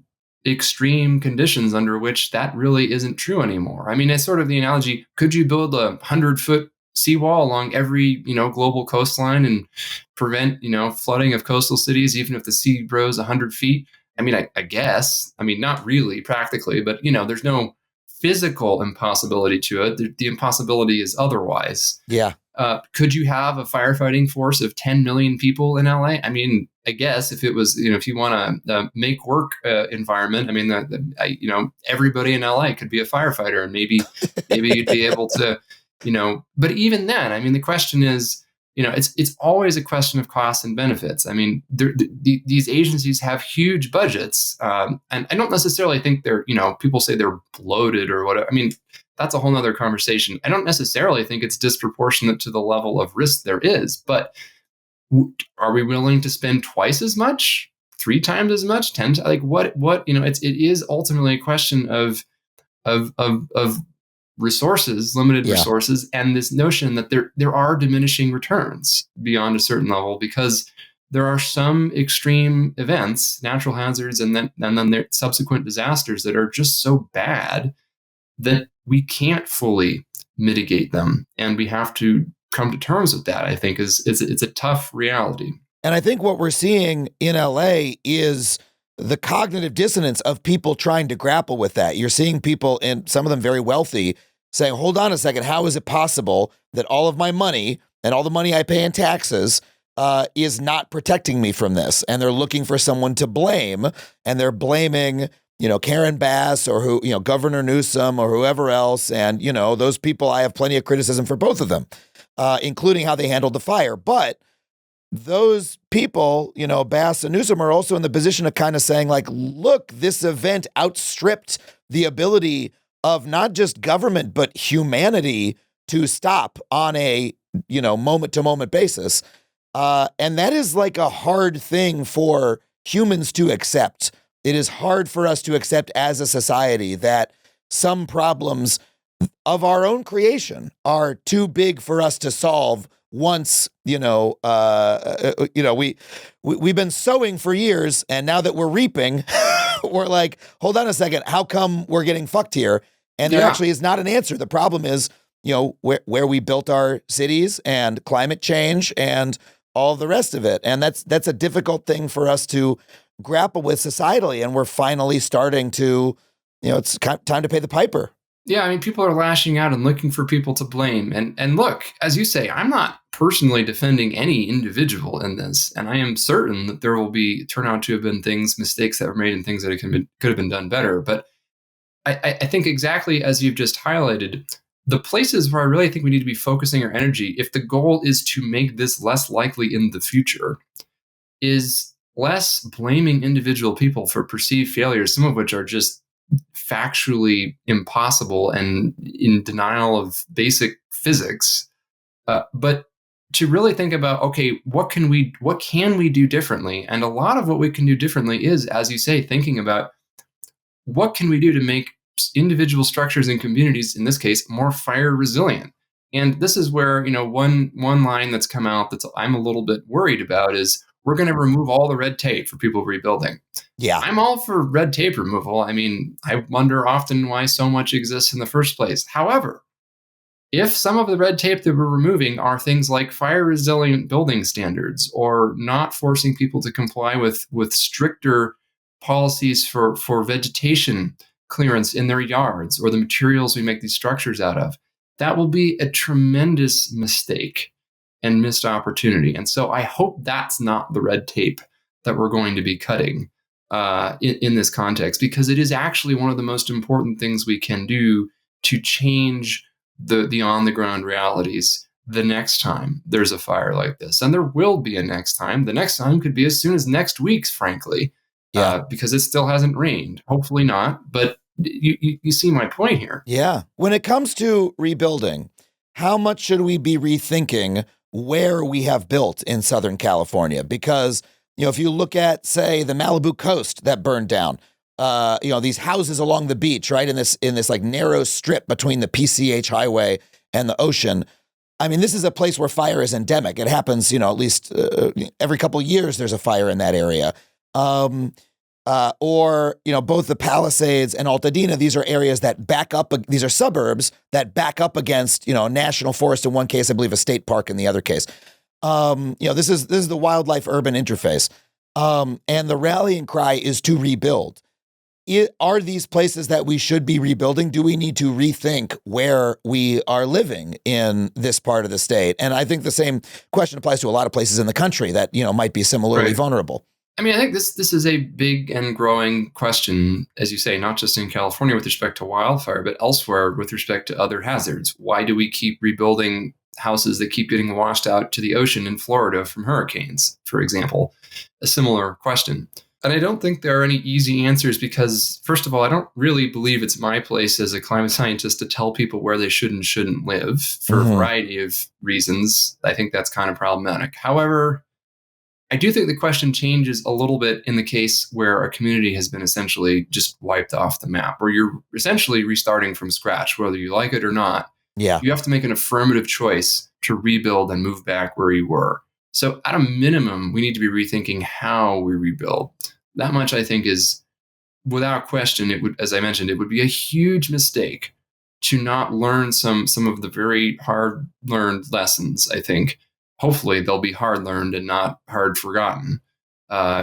extreme conditions under which that really isn't true anymore. I mean, it's sort of the analogy, could you build a 100-foot seawall along every, global coastline and prevent, flooding of coastal cities, even if the sea rose 100 feet? I mean, I guess, I mean, not really practically, but there's no physical impossibility to it. The impossibility is otherwise. Yeah. Could you have a firefighting force of 10 million people in LA? I mean, I guess if it was, if you want a make work environment, I mean, everybody in LA could be a firefighter, and maybe you'd be able to, but even then, I mean, the question is, it's always a question of costs and benefits. I mean, these agencies have huge budgets, and I don't necessarily think they're, people say they're bloated or whatever. I mean, that's a whole nother conversation. I don't necessarily think it's disproportionate to the level of risk there is, but are we willing to spend twice as much, 3 times as much, 10? Like what? It is ultimately a question of resources, limited resources, and this notion that there are diminishing returns beyond a certain level, because there are some extreme events, natural hazards, and then there subsequent disasters that are just so bad that we can't fully mitigate them, and we have to come to terms with that. I think it's a tough reality. And I think what we're seeing in LA is the cognitive dissonance of people trying to grapple with that. You're seeing people, and some of them very wealthy, saying, hold on a second, how is it possible that all of my money and all the money I pay in taxes is not protecting me from this? And they're looking for someone to blame, and they're blaming, Karen Bass or Governor Newsom or whoever else. And, those people, I have plenty of criticism for both of them, including how they handled the fire. But those people, Bass and Newsom, are also in the position of kind of saying, like, look, this event outstripped the ability of not just government, but humanity to stop on a, moment to moment basis. And that is like a hard thing for humans to accept. It is hard for us to accept as a society that some problems of our own creation are too big for us to solve once, we've been sowing for years, and now that we're reaping, we're like, hold on a second, how come we're getting fucked here? And there actually is not an answer. The problem is, where we built our cities and climate change and all of the rest of it. And that's a difficult thing for us to grapple with societally. And we're finally starting to, it's time to pay the piper. Yeah, I mean, people are lashing out and looking for people to blame. And look, as you say, I'm not personally defending any individual in this. And I am certain that there will turn out to have been mistakes that were made and things that could have been done better. But I think exactly as you've just highlighted, the places where I really think we need to be focusing our energy, if the goal is to make this less likely in the future, is less blaming individual people for perceived failures, some of which are just factually impossible and in denial of basic physics, but to really think about, okay, what can we do differently? And a lot of what we can do differently is, as you say, thinking about what can we do to make individual structures and communities, in this case, more fire resilient. And this is where, one line that's come out that I'm a little bit worried about is we're going to remove all the red tape for people rebuilding. Yeah. I'm all for red tape removal. I mean, I wonder often why so much exists in the first place. However, if some of the red tape that we're removing are things like fire resilient building standards, or not forcing people to comply with stricter policies for vegetation clearance in their yards, or the materials we make these structures out of, that will be a tremendous mistake and missed opportunity. And so I hope that's not the red tape that we're going to be cutting in this context, because it is actually one of the most important things we can do to change the on-the-ground realities the next time there's a fire like this. And there will be a next time. The next time could be as soon as next week's, frankly, because it still hasn't rained. Hopefully not, but you see my point here. Yeah. When it comes to rebuilding, how much should we be rethinking where we have built in Southern California? Because, if you look at, say, the Malibu coast that burned down, these houses along the beach, right, in this like narrow strip between the PCH highway and the ocean. I mean, this is a place where fire is endemic. It happens, at least every couple of years there's a fire in that area. Or both the Palisades and Altadena, these are areas that back up, these are suburbs that back up against, national forest in one case, I believe a state park in the other case. This is the wildlife urban interface. And the rallying cry is to rebuild. Are these places that we should be rebuilding? Do we need to rethink where we are living in this part of the state? And I think the same question applies to a lot of places in the country that, might be similarly vulnerable. I mean, I think this is a big and growing question, as you say, not just in California with respect to wildfire, but elsewhere with respect to other hazards. Why do we keep rebuilding houses that keep getting washed out to the ocean in Florida from hurricanes, for example? A similar question. And I don't think there are any easy answers because, first of all, I don't really believe it's my place as a climate scientist to tell people where they should and shouldn't live for a variety of reasons. I think that's kind of problematic. However, I do think the question changes a little bit in the case where a community has been essentially just wiped off the map, where you're essentially restarting from scratch, whether you like it or not. Yeah. You have to make an affirmative choice to rebuild and move back where you were. So at a minimum, we need to be rethinking how we rebuild. That much, I think, is without question, it would, as I mentioned, it would be a huge mistake to not learn some of the very hard learned lessons, I think. Hopefully they'll be hard learned and not hard forgotten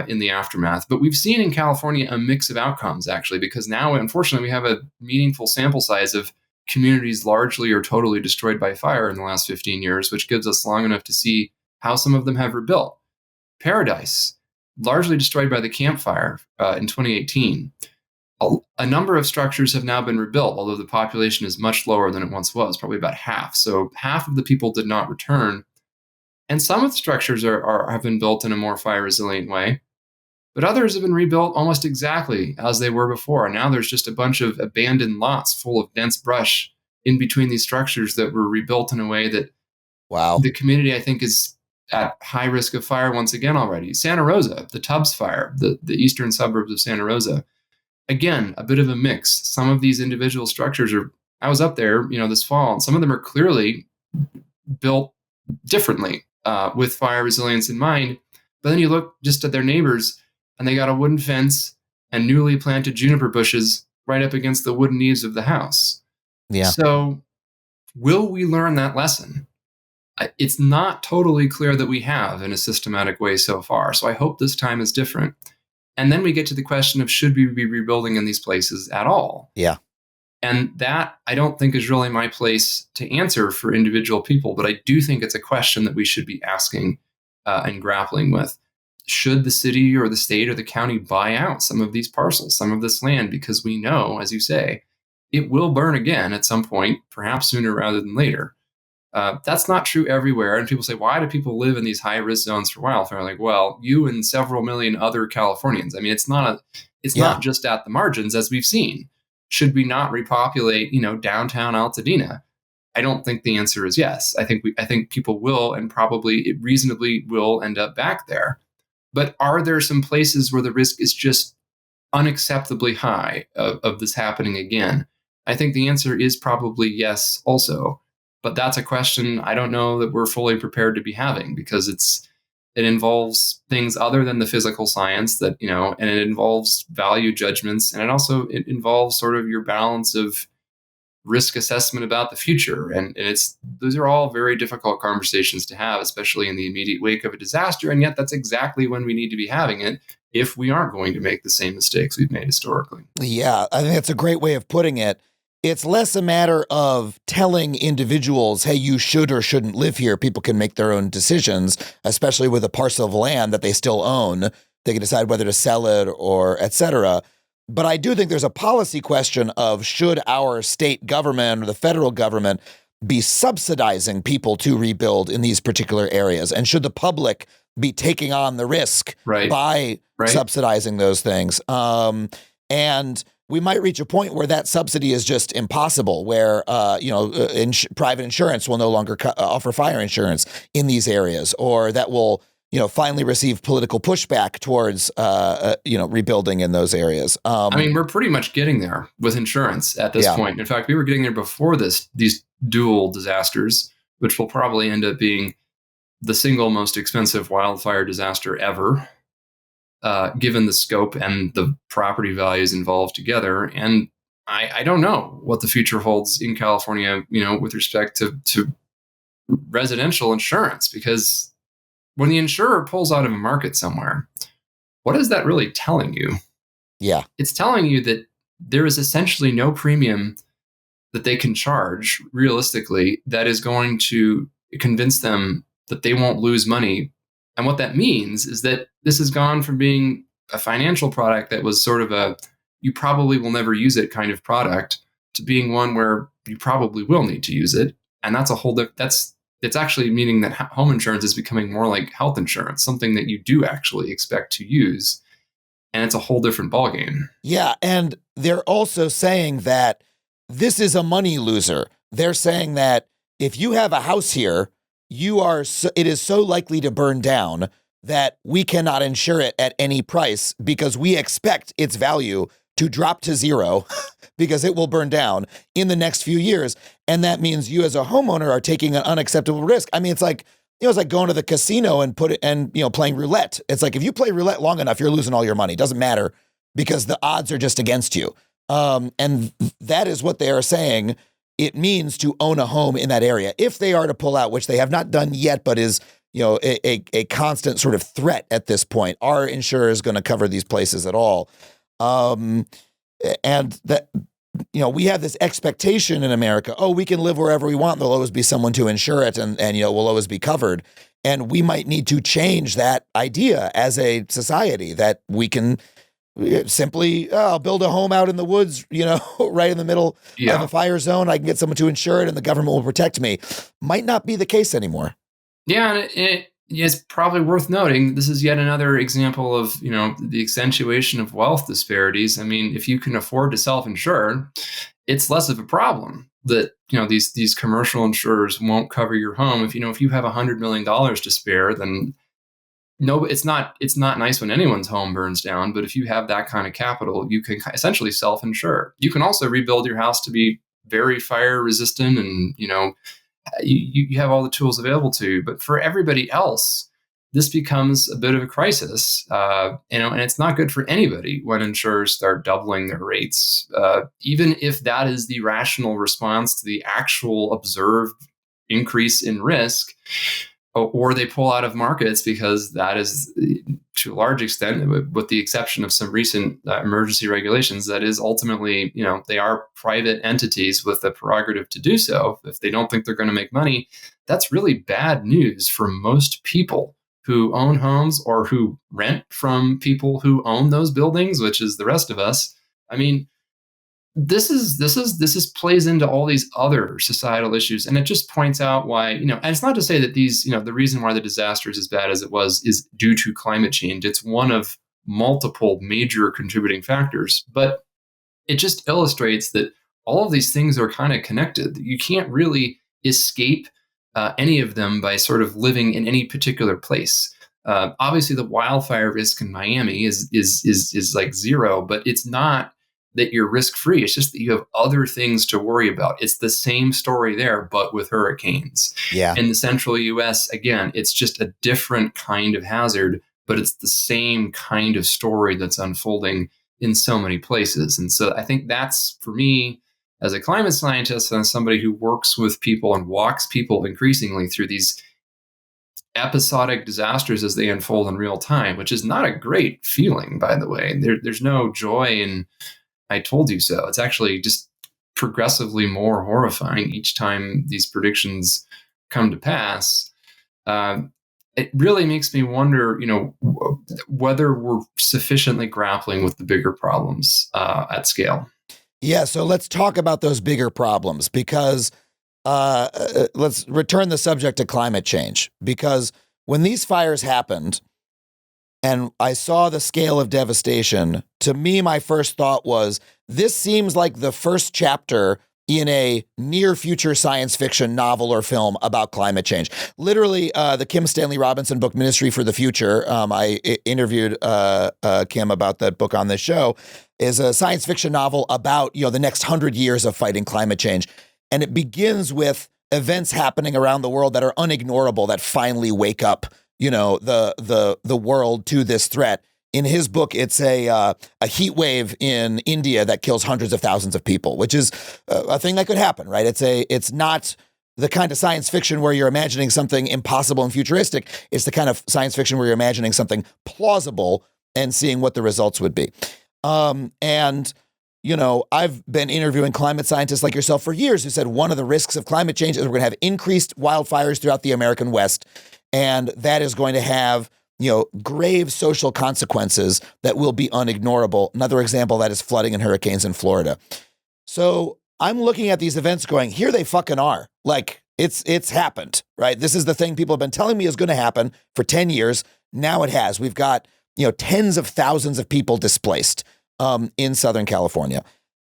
in the aftermath. But we've seen in California a mix of outcomes, actually, because now, unfortunately, we have a meaningful sample size of communities largely or totally destroyed by fire in the last 15 years, which gives us long enough to see how some of them have rebuilt. Paradise, largely destroyed by the Camp Fire in 2018. A number of structures have now been rebuilt, although the population is much lower than it once was, probably about half. So half of the people did not return. And some of the structures have been built in a more fire resilient way, but others have been rebuilt almost exactly as they were before. And now there's just a bunch of abandoned lots full of dense brush in between these structures that were rebuilt in a way that the community, I think, is at high risk of fire once again already. Santa Rosa, the Tubbs fire, the eastern suburbs of Santa Rosa, again, a bit of a mix. Some of these individual structures I was up there, this fall, and some of them are clearly built differently with fire resilience in mind. But then you look just at their neighbors and they got a wooden fence and newly planted juniper bushes right up against the wooden eaves of the house. Yeah. So will we learn that lesson? It's not totally clear that we have in a systematic way so far. So I hope this time is different. And then we get to the question of should we be rebuilding in these places at all? Yeah. And that I don't think is really my place to answer for individual people, but I do think it's a question that we should be asking and grappling with. Should the city or the state or the county buy out some of these parcels, some of this land? Because we know, as you say, it will burn again at some point, perhaps sooner rather than later. That's not true everywhere. And people say, why do people live in these high-risk zones for wildfire? Like, well, you and several million other Californians. I mean, it's not just at the margins, as we've seen. Should we not repopulate, downtown Altadena? I don't think the answer is yes. I think people will, and probably reasonably will end up back there. But are there some places where the risk is just unacceptably high of this happening again? I think the answer is probably yes also. But that's a question I don't know that we're fully prepared to be having, because it involves things other than the physical science that, and it involves value judgments. And it involves sort of your balance of risk assessment about the future. And those are all very difficult conversations to have, especially in the immediate wake of a disaster. And yet that's exactly when we need to be having it if we aren't going to make the same mistakes we've made historically. Yeah, I think that's a great way of putting it. It's less a matter of telling individuals, hey, you should or shouldn't live here. People can make their own decisions, especially with a parcel of land that they still own. They can decide whether to sell it or et cetera. But I do think there's a policy question of should our state government or the federal government be subsidizing people to rebuild in these particular areas? And should the public be taking on the risk by subsidizing those things? And we might reach a point where that subsidy is just impossible, where private insurance will no longer offer fire insurance in these areas, or that will finally receive political pushback towards rebuilding in those areas. I mean, we're pretty much getting there with insurance at this point. In fact, we were getting there before these dual disasters, which will probably end up being the single most expensive wildfire disaster ever. Given the scope and the property values involved together. And I don't know what the future holds in California, with respect to residential insurance, because when the insurer pulls out of a market somewhere, what is that really telling you? Yeah. It's telling you that there is essentially no premium that they can charge realistically that is going to convince them that they won't lose money. And what that means is that this has gone from being a financial product that was sort of a you probably will never use it kind of product to being one where you probably will need to use it. And that's a whole it's actually meaning that home insurance is becoming more like health insurance, something that you do actually expect to use. And it's a whole different ballgame. Yeah. And they're also saying that this is a money loser. They're saying that if you have a house here, it is so likely to burn down that we cannot insure it at any price because we expect its value to drop to zero because it will burn down in the next few years. And that means you as a homeowner are taking an unacceptable risk. I mean, it's like going to the casino and playing roulette. It's like if you play roulette long enough, you're losing all your money. It doesn't matter because the odds are just against you. And that is what they are saying it means to own a home in that area. If they are to pull out, which they have not done yet, but is a constant sort of threat at this point, are insurers going to cover these places at all? And that, we have this expectation in America, we can live wherever we want. There'll always be someone to insure it and we'll always be covered. And we might need to change that idea as a society that we can simply, I'll build a home out in the woods, right in the middle of a fire zone. I can get someone to insure it and the government will protect me. Might not be the case anymore. Yeah, and it's probably worth noting this is yet another example of the accentuation of wealth disparities. I mean, if you can afford to self-insure, it's less of a problem that these commercial insurers won't cover your home. If you have $100 million to spare, then no, it's not nice when anyone's home burns down. But if you have that kind of capital, you can essentially self-insure. You can also rebuild your house to be very fire resistant, and you have all the tools available to you. But for everybody else, this becomes a bit of a crisis, and it's not good for anybody when insurers start doubling their rates, even if that is the rational response to the actual observed increase in risk, or they pull out of markets because that is, to a large extent, with the exception of some recent emergency regulations, that is ultimately, they are private entities with the prerogative to do so. If they don't think they're going to make money, that's really bad news for most people who own homes or who rent from people who own those buildings, which is the rest of us. I mean, this plays into all these other societal issues, and it just points out why, and it's not to say that these, the reason why the disaster is as bad as it was is due to climate change. It's one of multiple major contributing factors, but it just illustrates that all of these things are kind of connected. You can't really escape any of them by sort of living in any particular place. Obviously, the wildfire risk in Miami is like zero, but it's not that you're risk-free. It's just that you have other things to worry about. It's the same story there, but with hurricanes. Yeah. In the central US, again, it's just a different kind of hazard, but it's the same kind of story that's unfolding in so many places. And so I think that's, for me, as a climate scientist and as somebody who works with people and walks people increasingly through these episodic disasters as they unfold in real time, which is not a great feeling, by the way. There's no joy in I told you so. It's actually just progressively more horrifying each time these predictions come to pass. It really makes me wonder, whether we're sufficiently grappling with the bigger problems at scale. Yeah, so let's talk about those bigger problems because let's return the subject to climate change. Because when these fires happened, and I saw the scale of devastation, to me, my first thought was, this seems like the first chapter in a near future science fiction novel or film about climate change. Literally, the Kim Stanley Robinson book, Ministry for the Future, I interviewed Kim about that book on this show, is a science fiction novel about, the next 100 years of fighting climate change. And it begins with events happening around the world that are unignorable, that finally wake up the world to this threat. In his book, it's a heat wave in India that kills hundreds of thousands of people, which is a thing that could happen, right? It's not the kind of science fiction where you're imagining something impossible and futuristic. It's the kind of science fiction where you're imagining something plausible and seeing what the results would be. And I've been interviewing climate scientists like yourself for years who said one of the risks of climate change is we're going to have increased wildfires throughout the American West. And that is going to have, grave social consequences that will be unignorable. Another example of that is flooding and hurricanes in Florida. So I'm looking at these events going, here they fucking are. Like it's happened, right? This is the thing people have been telling me is going to happen for 10 years. Now it has. We've got, tens of thousands of people displaced in Southern California.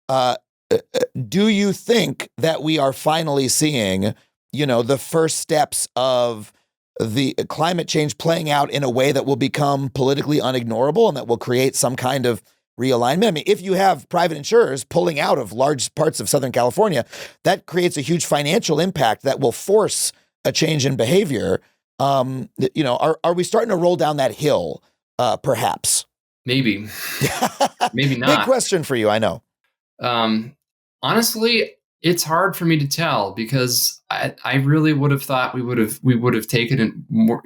Do you think that we are finally seeing, the first steps of the climate change playing out in a way that will become politically unignorable and that will create some kind of realignment? I mean, if you have private insurers pulling out of large parts of Southern California, that creates a huge financial impact that will force a change in behavior. Are we starting to roll down that hill, perhaps? Maybe. Maybe not. Big question for you, I know. Honestly, it's hard for me to tell because I really would have thought we would have taken it more.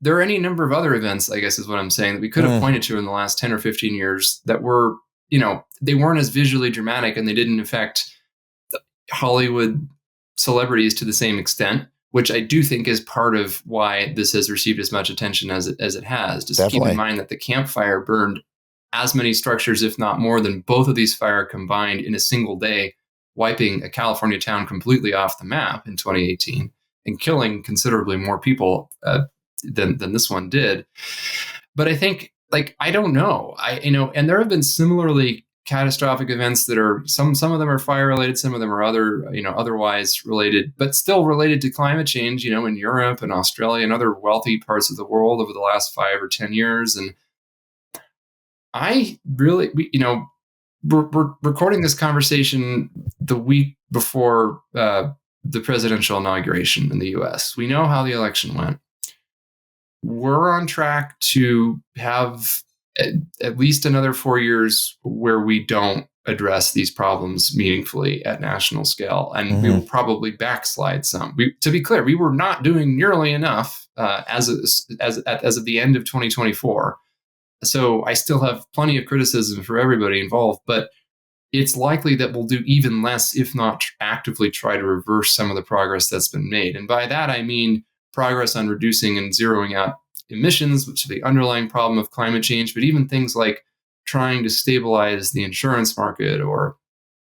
There are any number of other events, I guess is what I'm saying, that we could have pointed to in the last 10 or 15 years that were, they weren't as visually dramatic and they didn't affect Hollywood celebrities to the same extent, which I do think is part of why this has received as much attention as it has. Just Definitely. Keep in mind that the Camp Fire burned as many structures, if not more, than both of these fires combined in a single day, wiping a California town completely off the map in 2018 and killing considerably more people than this one did. But I think, I don't know. And there have been similarly catastrophic events that are some of them are fire related, some of them are otherwise related, but still related to climate change, in Europe and Australia and other wealthy parts of the world over the last 5 or 10 years. And I really, we're recording this conversation the week before the presidential inauguration in the U.S. We know how the election went. We're on track to have at least another 4 years where we don't address these problems meaningfully at national scale, and we will probably backslide some. To be clear, we were not doing nearly enough as of the end of 2024. So I still have plenty of criticism for everybody involved, but it's likely that we'll do even less, if not actively try to reverse some of the progress that's been made. And by that, I mean progress on reducing and zeroing out emissions, which is the underlying problem of climate change, but even things like trying to stabilize the insurance market or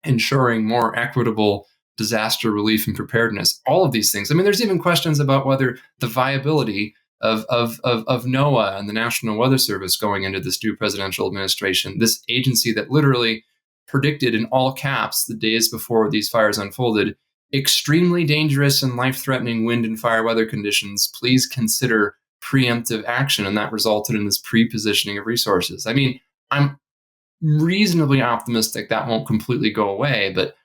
ensuring more equitable disaster relief and preparedness, all of these things. I mean, there's even questions about whether the viability of NOAA and the National Weather Service going into this new presidential administration, this agency that literally predicted in all caps the days before these fires unfolded, extremely dangerous and life-threatening wind and fire weather conditions, please consider preemptive action. And that resulted in this pre-positioning of resources. I mean, I'm reasonably optimistic that won't completely go away, but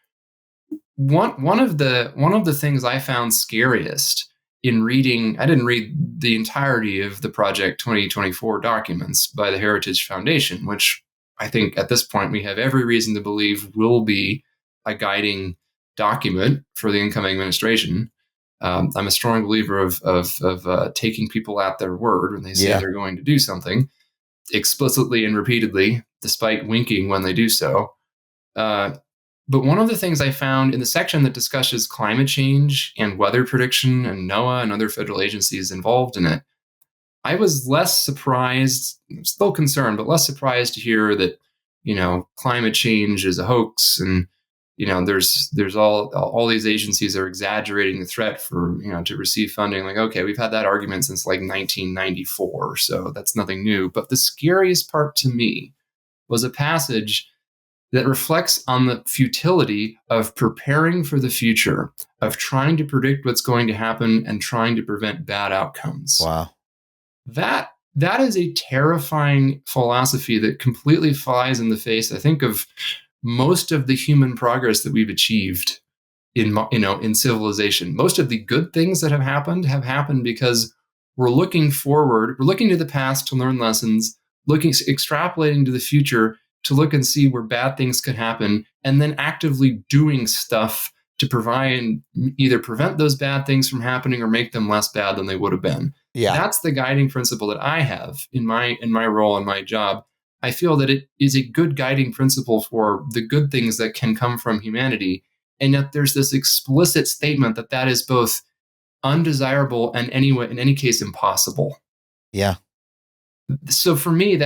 one of the things I found scariest in reading, I didn't read the entirety of the Project 2024 documents by the Heritage Foundation, which I think at this point we have every reason to believe will be a guiding document for the incoming administration. I'm a strong believer of taking people at their word when they say they're going to do something explicitly and repeatedly, despite winking when they do so. But one of the things I found in the section that discusses climate change and weather prediction and NOAA and other federal agencies involved in it, I was less surprised, still concerned, but less surprised to hear that, climate change is a hoax and, there's all these agencies are exaggerating the threat for, to receive funding. Like, okay, we've had that argument since 1994, so that's nothing new. But the scariest part to me was a passage that reflects on the futility of preparing for the future, of trying to predict what's going to happen and trying to prevent bad outcomes. Wow. That is a terrifying philosophy that completely flies in the face, I think, of most of the human progress that we've achieved in civilization. Most of the good things that have happened because we're looking forward, we're looking to the past to learn lessons, extrapolating to the future to look and see where bad things could happen, and then actively doing stuff to provide either prevent those bad things from happening or make them less bad than they would have been. Yeah. That's the guiding principle that I have in my role and my job. I feel that it is a good guiding principle for the good things that can come from humanity. And yet there's this explicit statement that that is both undesirable and anyway, in any case, impossible. Yeah. So for me,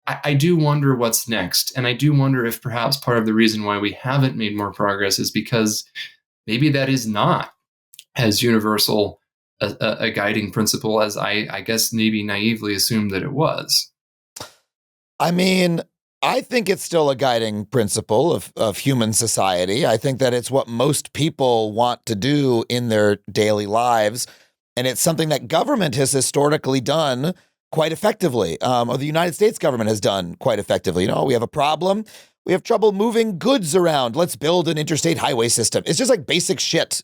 I do wonder what's next. And I do wonder if perhaps part of the reason why we haven't made more progress is because maybe that is not as universal a guiding principle as I guess maybe naively assumed that it was. I mean, I think it's still a guiding principle of human society. I think that it's what most people want to do in their daily lives. And it's something that government has historically done quite effectively, or the United States government has done quite effectively. We have a problem. We have trouble moving goods around. Let's build an interstate highway system. It's just like basic shit,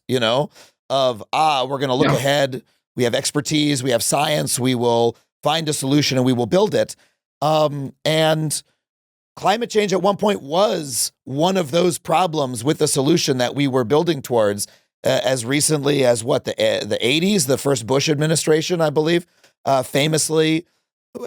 of, we're going to look ahead. We have expertise. We have science. We will find a solution and we will build it. And climate change at one point was one of those problems with the solution that we were building towards as recently as the 80s, the first Bush administration, I believe, famously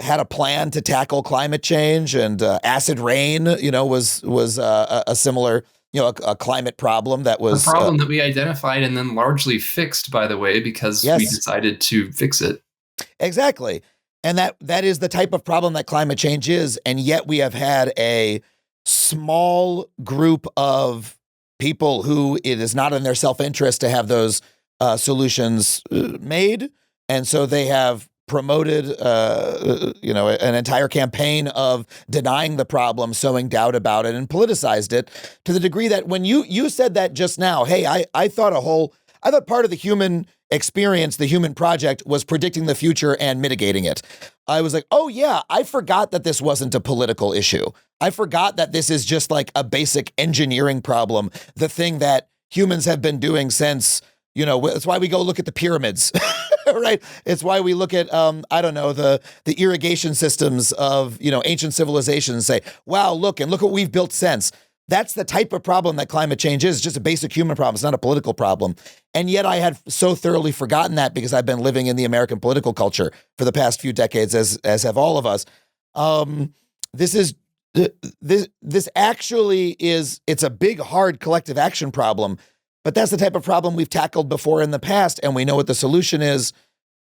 had a plan to tackle climate change, and acid rain, was a similar, a climate problem that was a problem that we identified and then largely fixed, by the way, because we decided to fix it. Exactly. And that is the type of problem that climate change is. And yet we have had a small group of people who it is not in their self-interest to have those solutions made. And so they have promoted, an entire campaign of denying the problem, sowing doubt about it, and politicized it to the degree that when you said that just now, hey, I thought part of the human experience, the human project, was predicting the future and mitigating it. I was like, oh yeah, I forgot that this wasn't a political issue. I forgot that this is just like a basic engineering problem, the thing that humans have been doing since, it's why we go look at the pyramids, right? It's why we look at, the irrigation systems of, ancient civilizations and say, wow, look what we've built since. That's the type of problem that climate change is, just a basic human problem. It's not a political problem. And yet I had so thoroughly forgotten that because I've been living in the American political culture for the past few decades, as have all of us. This actually it's a big, hard collective action problem, but that's the type of problem we've tackled before in the past, and we know what the solution is,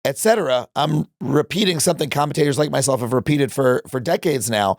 et cetera. I'm repeating something commentators like myself have repeated for decades now.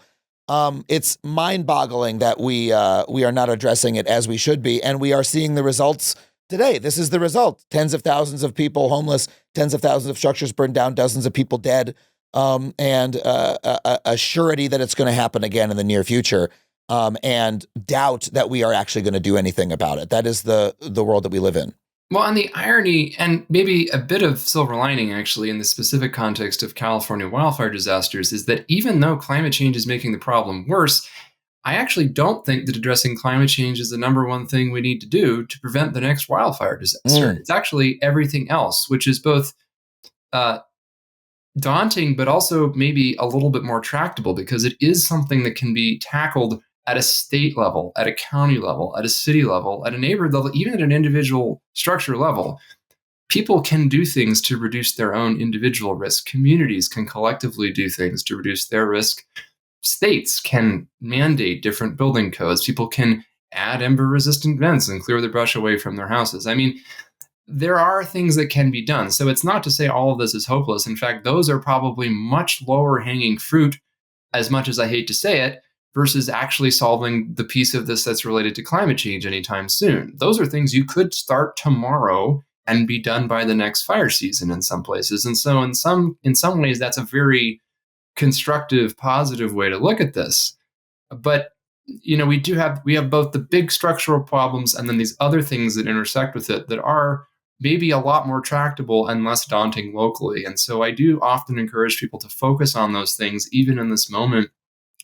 It's mind-boggling that we are not addressing it as we should be, and we are seeing the results today. This is the result: tens of thousands of people homeless, tens of thousands of structures burned down, dozens of people dead, and a surety that it's going to happen again in the near future, and doubt that we are actually going to do anything about it. That is the world that we live in. Well, and the irony, and maybe a bit of silver lining, actually, in the specific context of California wildfire disasters, is that even though climate change is making the problem worse, I actually don't think that addressing climate change is the number one thing we need to do to prevent the next wildfire disaster. It's actually everything else, which is both daunting, but also maybe a little bit more tractable, because it is something that can be tackled at a state level, at a county level, at a city level, at a neighborhood level, even at an individual structure level. People can do things to reduce their own individual risk. Communities can collectively do things to reduce their risk. States can mandate different building codes. People can add ember-resistant vents and clear the brush away from their houses. I mean, there are things that can be done. So it's not to say all of this is hopeless. In fact, those are probably much lower hanging fruit, as much as I hate to say it, versus actually solving the piece of this that's related to climate change anytime soon. Those are things you could start tomorrow and be done by the next fire season in some places. And so in some ways, that's a very constructive, positive way to look at this. But we have both the big structural problems and then these other things that intersect with it that are maybe a lot more tractable and less daunting locally. And so I do often encourage people to focus on those things, even in this moment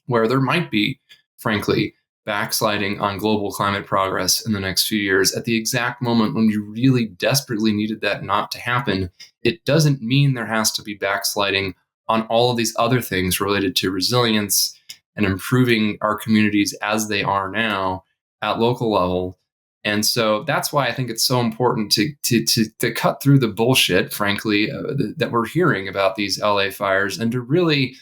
where there might be, frankly, backsliding on global climate progress in the next few years at the exact moment when you really desperately needed that not to happen. It doesn't mean there has to be backsliding on all of these other things related to resilience and improving our communities as they are now at local level. And so that's why I think it's so important to cut through the bullshit, frankly, that we're hearing about these LA fires, and to really,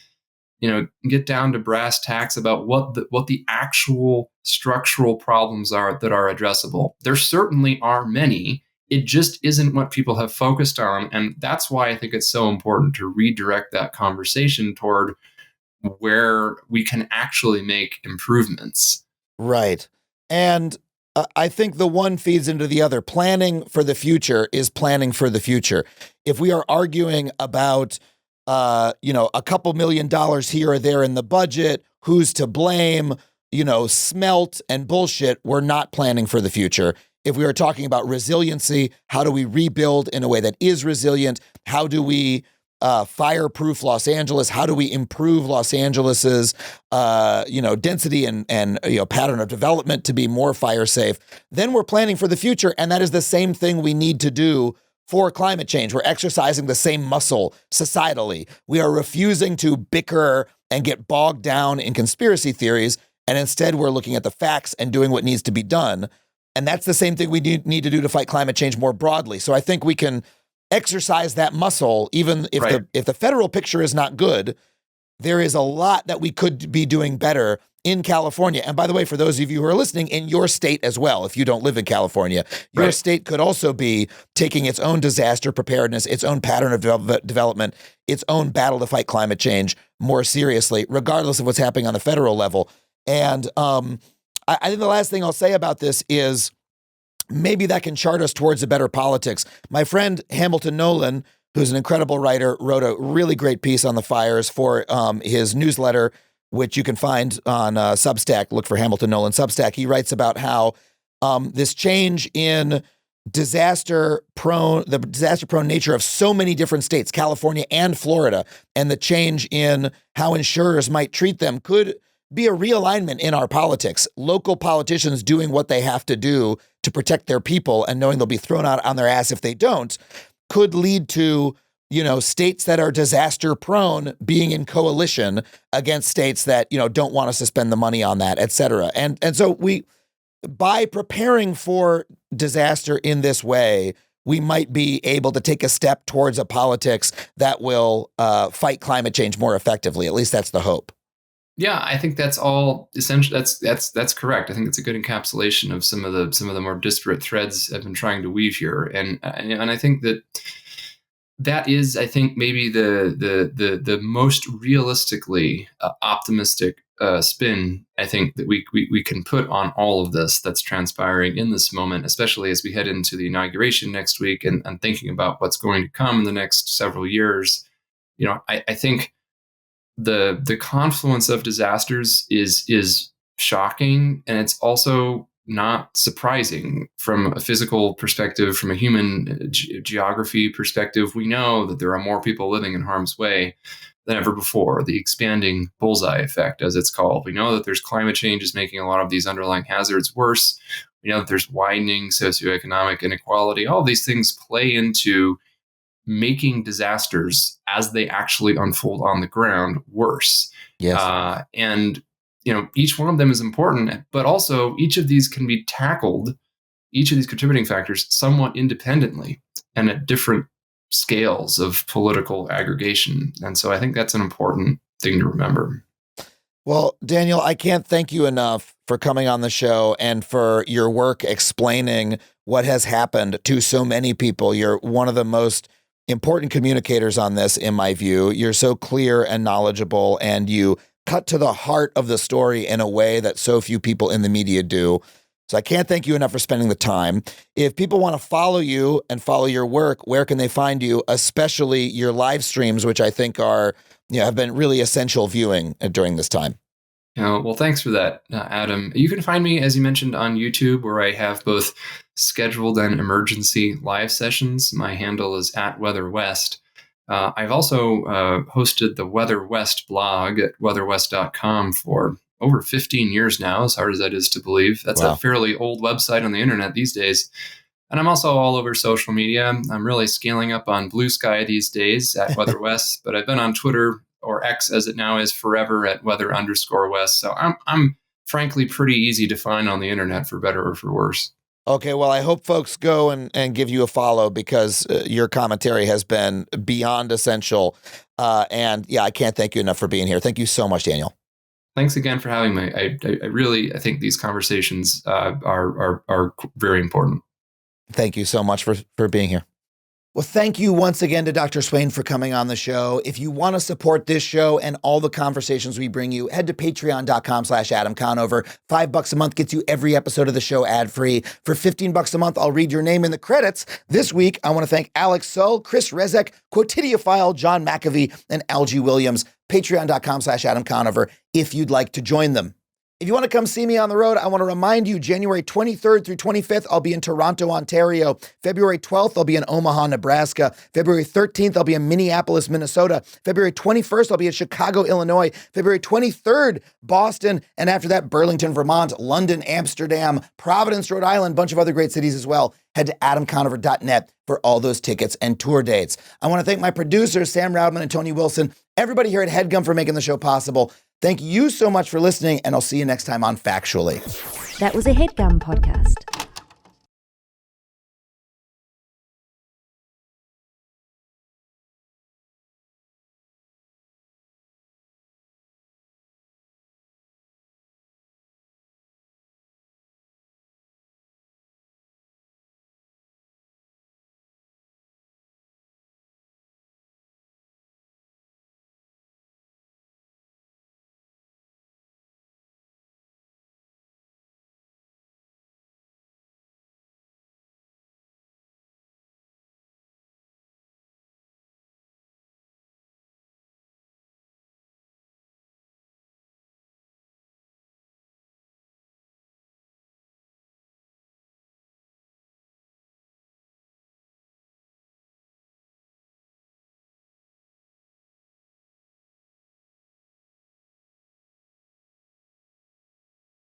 get down to brass tacks about what the actual structural problems are that are addressable. There certainly are many. It just isn't what people have focused on, and that's why I think it's so important to redirect that conversation toward where we can actually make improvements. Right. And I think the one feeds into the other. Planning for the future is planning for the future. If we are arguing about, a couple $1,000,000 here or there in the budget, who's to blame, smelt and bullshit, we're not planning for the future. If we are talking about resiliency, how do we rebuild in a way that is resilient? How do we fireproof Los Angeles? How do we improve Los Angeles's, density and pattern of development to be more fire safe? Then we're planning for the future, and that is the same thing we need to do for climate change. We're exercising the same muscle societally. We are refusing to bicker and get bogged down in conspiracy theories, and instead we're looking at the facts and doing what needs to be done. And that's the same thing we need to do to fight climate change more broadly. So I think we can exercise that muscle, even if the federal picture is not good. There is a lot that we could be doing better in California. And by the way, for those of you who are listening, in your state as well, if you don't live in California, your state could also be taking its own disaster preparedness, its own pattern of development, its own battle to fight climate change more seriously, regardless of what's happening on the federal level. And I think the last thing I'll say about this is maybe that can chart us towards a better politics. My friend Hamilton Nolan, who's an incredible writer, wrote a really great piece on the fires for his newsletter, which you can find on Substack. Look for Hamilton Nolan Substack. He writes about how this change in the disaster-prone nature of so many different states, California and Florida, and the change in how insurers might treat them could be a realignment in our politics. Local politicians doing what they have to do to protect their people and knowing they'll be thrown out on their ass if they don't could lead to, states that are disaster prone being in coalition against states that, don't want us to spend the money on that, et cetera. And so by preparing for disaster in this way, we might be able to take a step towards a politics that will fight climate change more effectively. At least that's the hope. Yeah, I think that's all essential. That's correct. I think it's a good encapsulation of some of the more disparate threads I've been trying to weave here, and I think that is, I think, maybe the most realistically optimistic spin I think that we can put on all of this that's transpiring in this moment, especially as we head into the inauguration next week and thinking about what's going to come in the next several years. I think the confluence of disasters is shocking, and it's also not surprising from a physical perspective, from a human geography perspective. We know that there are more people living in harm's way than ever before, the expanding bullseye effect, as it's called. We know that there's climate change is making a lot of these underlying hazards worse. We know that there's widening socioeconomic inequality. All of these things play into making disasters as they actually unfold on the ground worse. Yes. And each one of them is important, but also each of these can be tackled, each of these contributing factors, somewhat independently and at different scales of political aggregation. And so I think that's an important thing to remember. Well, Daniel, I can't thank you enough for coming on the show and for your work explaining what has happened to so many people. You're one of the most important communicators on this, in my view. You're so clear and knowledgeable, and you cut to the heart of the story in a way that so few people in the media do. So I can't thank you enough for spending the time. If people want to follow you and follow your work, where can they find you, especially your live streams, which I think are, have been really essential viewing during this time? Well, thanks for that, Adam. You can find me, as you mentioned, on YouTube, where I have both scheduled and emergency live sessions. My handle is @WeatherWest. I've also hosted the Weather West blog at weatherwest.com for over 15 years now, as hard as that is to believe. That's Wow. A fairly old website on the internet these days. And I'm also all over social media. I'm really scaling up on Blue Sky these days at Weather West, but I've been on Twitter, or X as it now is, forever at weather_west. So I'm frankly pretty easy to find on the internet, for better or for worse. Okay, well, I hope folks go and give you a follow because your commentary has been beyond essential. And yeah, I can't thank you enough for being here. Thank you so much, Daniel. Thanks again for having me. I think these conversations are very important. Thank you so much for being here. Well, thank you once again to Dr. Swain for coming on the show. If you want to support this show and all the conversations we bring you, head to patreon.com/Adam Conover. $5 a month gets you every episode of the show ad-free. For $15 a month, I'll read your name in the credits. This week, I want to thank Alex Sull, Chris Rezek, Quotidiophile, John McAvee, and Algie Williams. Patreon.com/Adam Conover if you'd like to join them. If you want to come see me on the road, I want to remind you, January 23rd through 25th, I'll be in Toronto, Ontario. February 12th, I'll be in Omaha, Nebraska. February 13th, I'll be in Minneapolis, Minnesota. February 21st, I'll be in Chicago, Illinois. February 23rd, Boston. And after that, Burlington, Vermont, London, Amsterdam, Providence, Rhode Island, a bunch of other great cities as well. Head to adamconover.net for all those tickets and tour dates. I want to thank my producers, Sam Roudman and Tony Wilson, everybody here at HeadGum for making the show possible. Thank you so much for listening, and I'll see you next time on Factually. That was a HeadGum podcast.